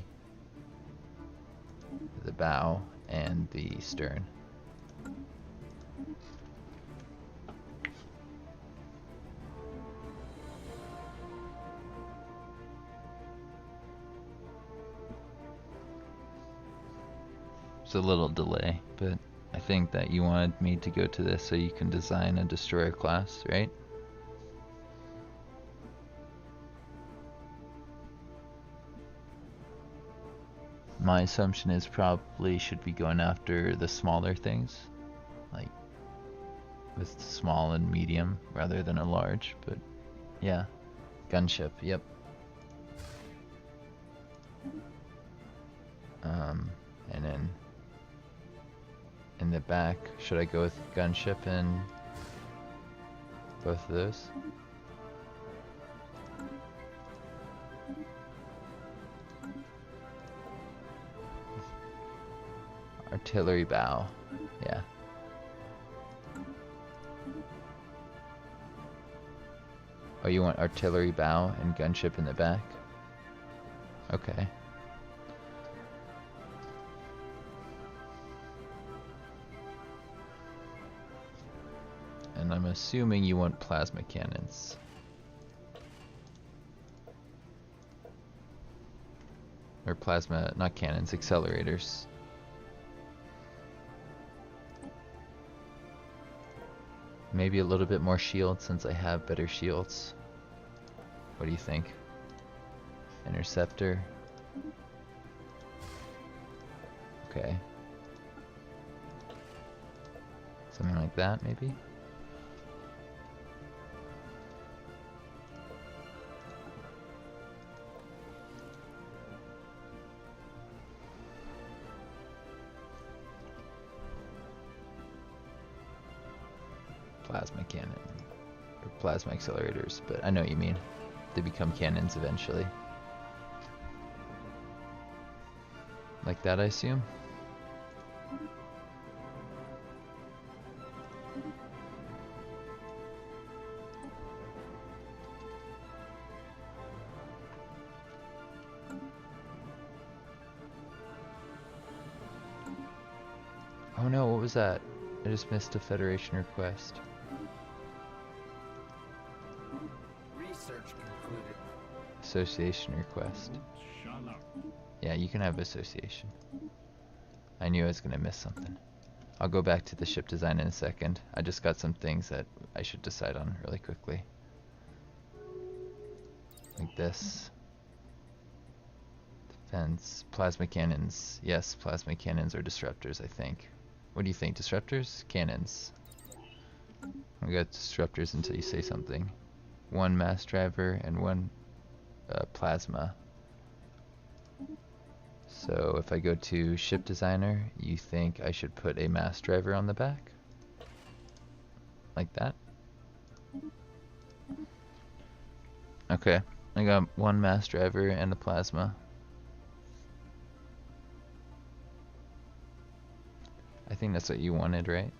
bow and the stern? A little delay, but I think that you wanted me to go to this so you can design a destroyer class, right? My assumption is probably should be going after the smaller things, like with small and medium rather than a large, but yeah, gunship, yep. And then in the back, should I go with gunship and both of those? Artillery bow, yeah. Oh, you want artillery bow and gunship in the back? Okay. And I'm assuming you want plasma cannons. Or plasma, not cannons, accelerators. Maybe a little bit more shield since I have better shields. What do you think? Interceptor. Okay. Something like that, maybe? plasma cannon or plasma accelerators, but I know what you mean. They become cannons eventually. Like that, I assume? Oh no, what was that? I just missed a Federation request. Research concluded. Association request. Yeah, you can have association. I knew I was gonna miss something. I'll go back to the ship design in a second. I just got some things that I should decide on really quickly. Like this. Defense. Plasma cannons. Yes, plasma cannons or disruptors, I think. What do you think? Disruptors? Cannons. We got disruptors until you say something. One mass driver and one plasma. So if I go to ship designer, you think I should put a mass driver on the back? Like that? Okay, I got one mass driver and a plasma. I think that's what you wanted, right?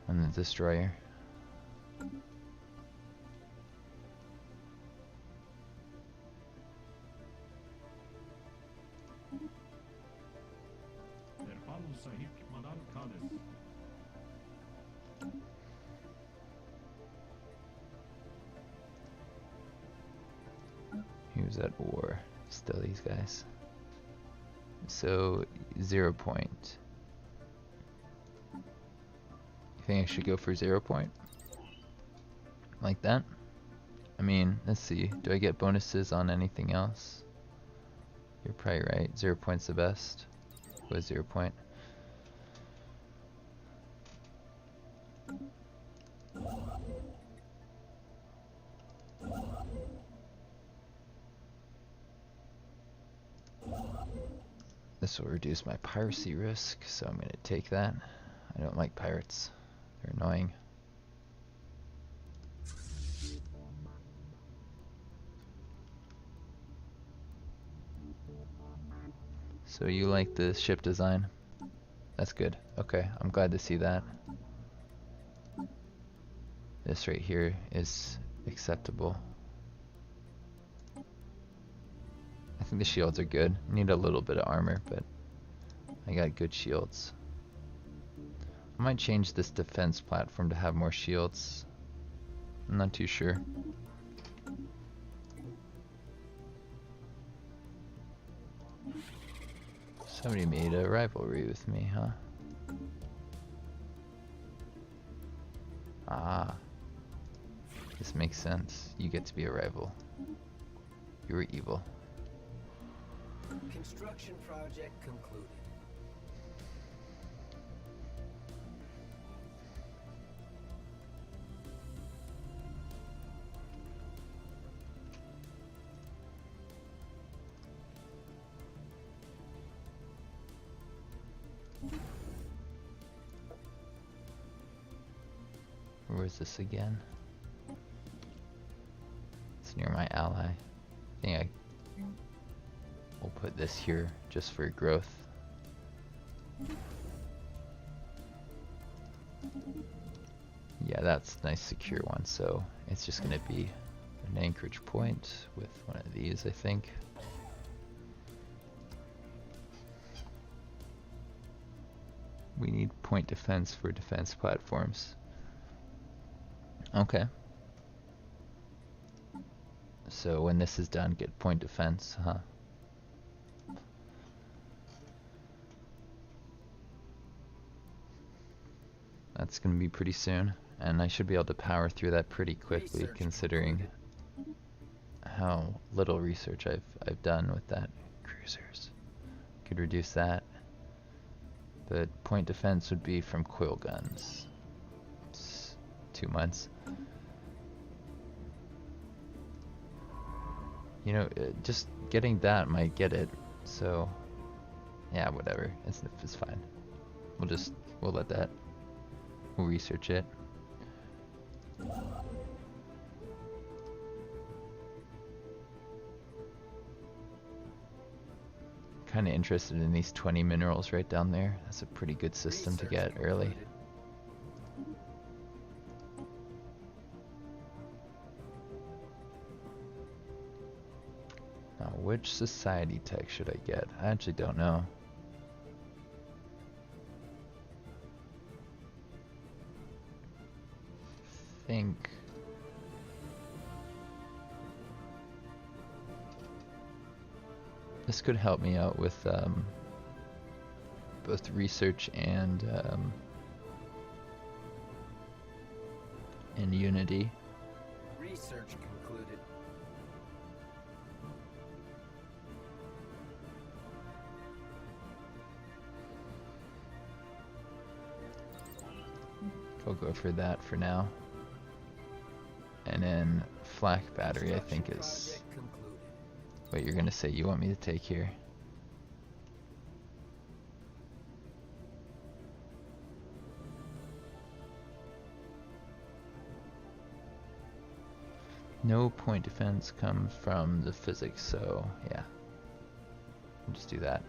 And the destroyer. He was at war. Still these guys. So 0 point. You think I should go for 0 point? Like that? I mean, let's see. Do I get bonuses on anything else? You're probably right. 0 point's the best. Go 0 point. This will reduce my piracy risk, so I'm going to take that. I don't like pirates. They're annoying. So you like the ship design? That's good. Okay, I'm glad to see that. This right here is acceptable. I think the shields are good. Need a little bit of armor, but I got good shields. I might change this defense platform to have more shields. I'm not too sure. Somebody made a rivalry with me, huh? Ah. This makes sense. You get to be a rival. You were evil. Construction project concluded. Where is this again? It's near my ally. I think we'll put this here just for growth. Yeah, that's a nice secure one, so it's just gonna be an anchorage point with one of these, I think. We need point defense for defense platforms. Okay. So when this is done, get point defense, huh? That's gonna be pretty soon, and I should be able to power through that pretty quickly, considering how little research I've done with that. Cruisers could reduce that, but point defense would be from quill guns. It's 2 months. You know, just getting that might get it. So, yeah, whatever. It's fine. We'll let that We'll research it. Kind of interested in these 20 minerals right down there. That's a pretty good system to get early. Now, which society tech should I get? I actually don't know. I think this could help me out with both research and Unity. Research concluded. I'll go for that for now. And then flak battery, I think is what you're gonna say you want me to take here. No point defense comes from the physics, so yeah. We'll just do that.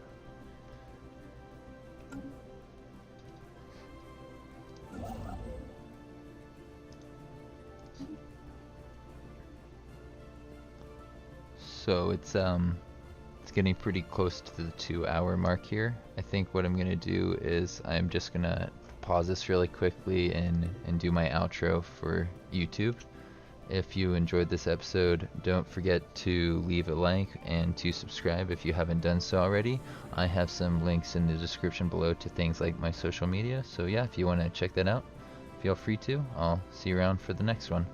So it's getting pretty close to the 2-hour mark here. I think what I'm gonna do is I'm just gonna pause this really quickly and do my outro for YouTube. If you enjoyed this episode, don't forget to leave a like and to subscribe if you haven't done so already. I have some links in the description below to things like my social media. So yeah, if you want to check that out, feel free to. I'll see you around for the next one.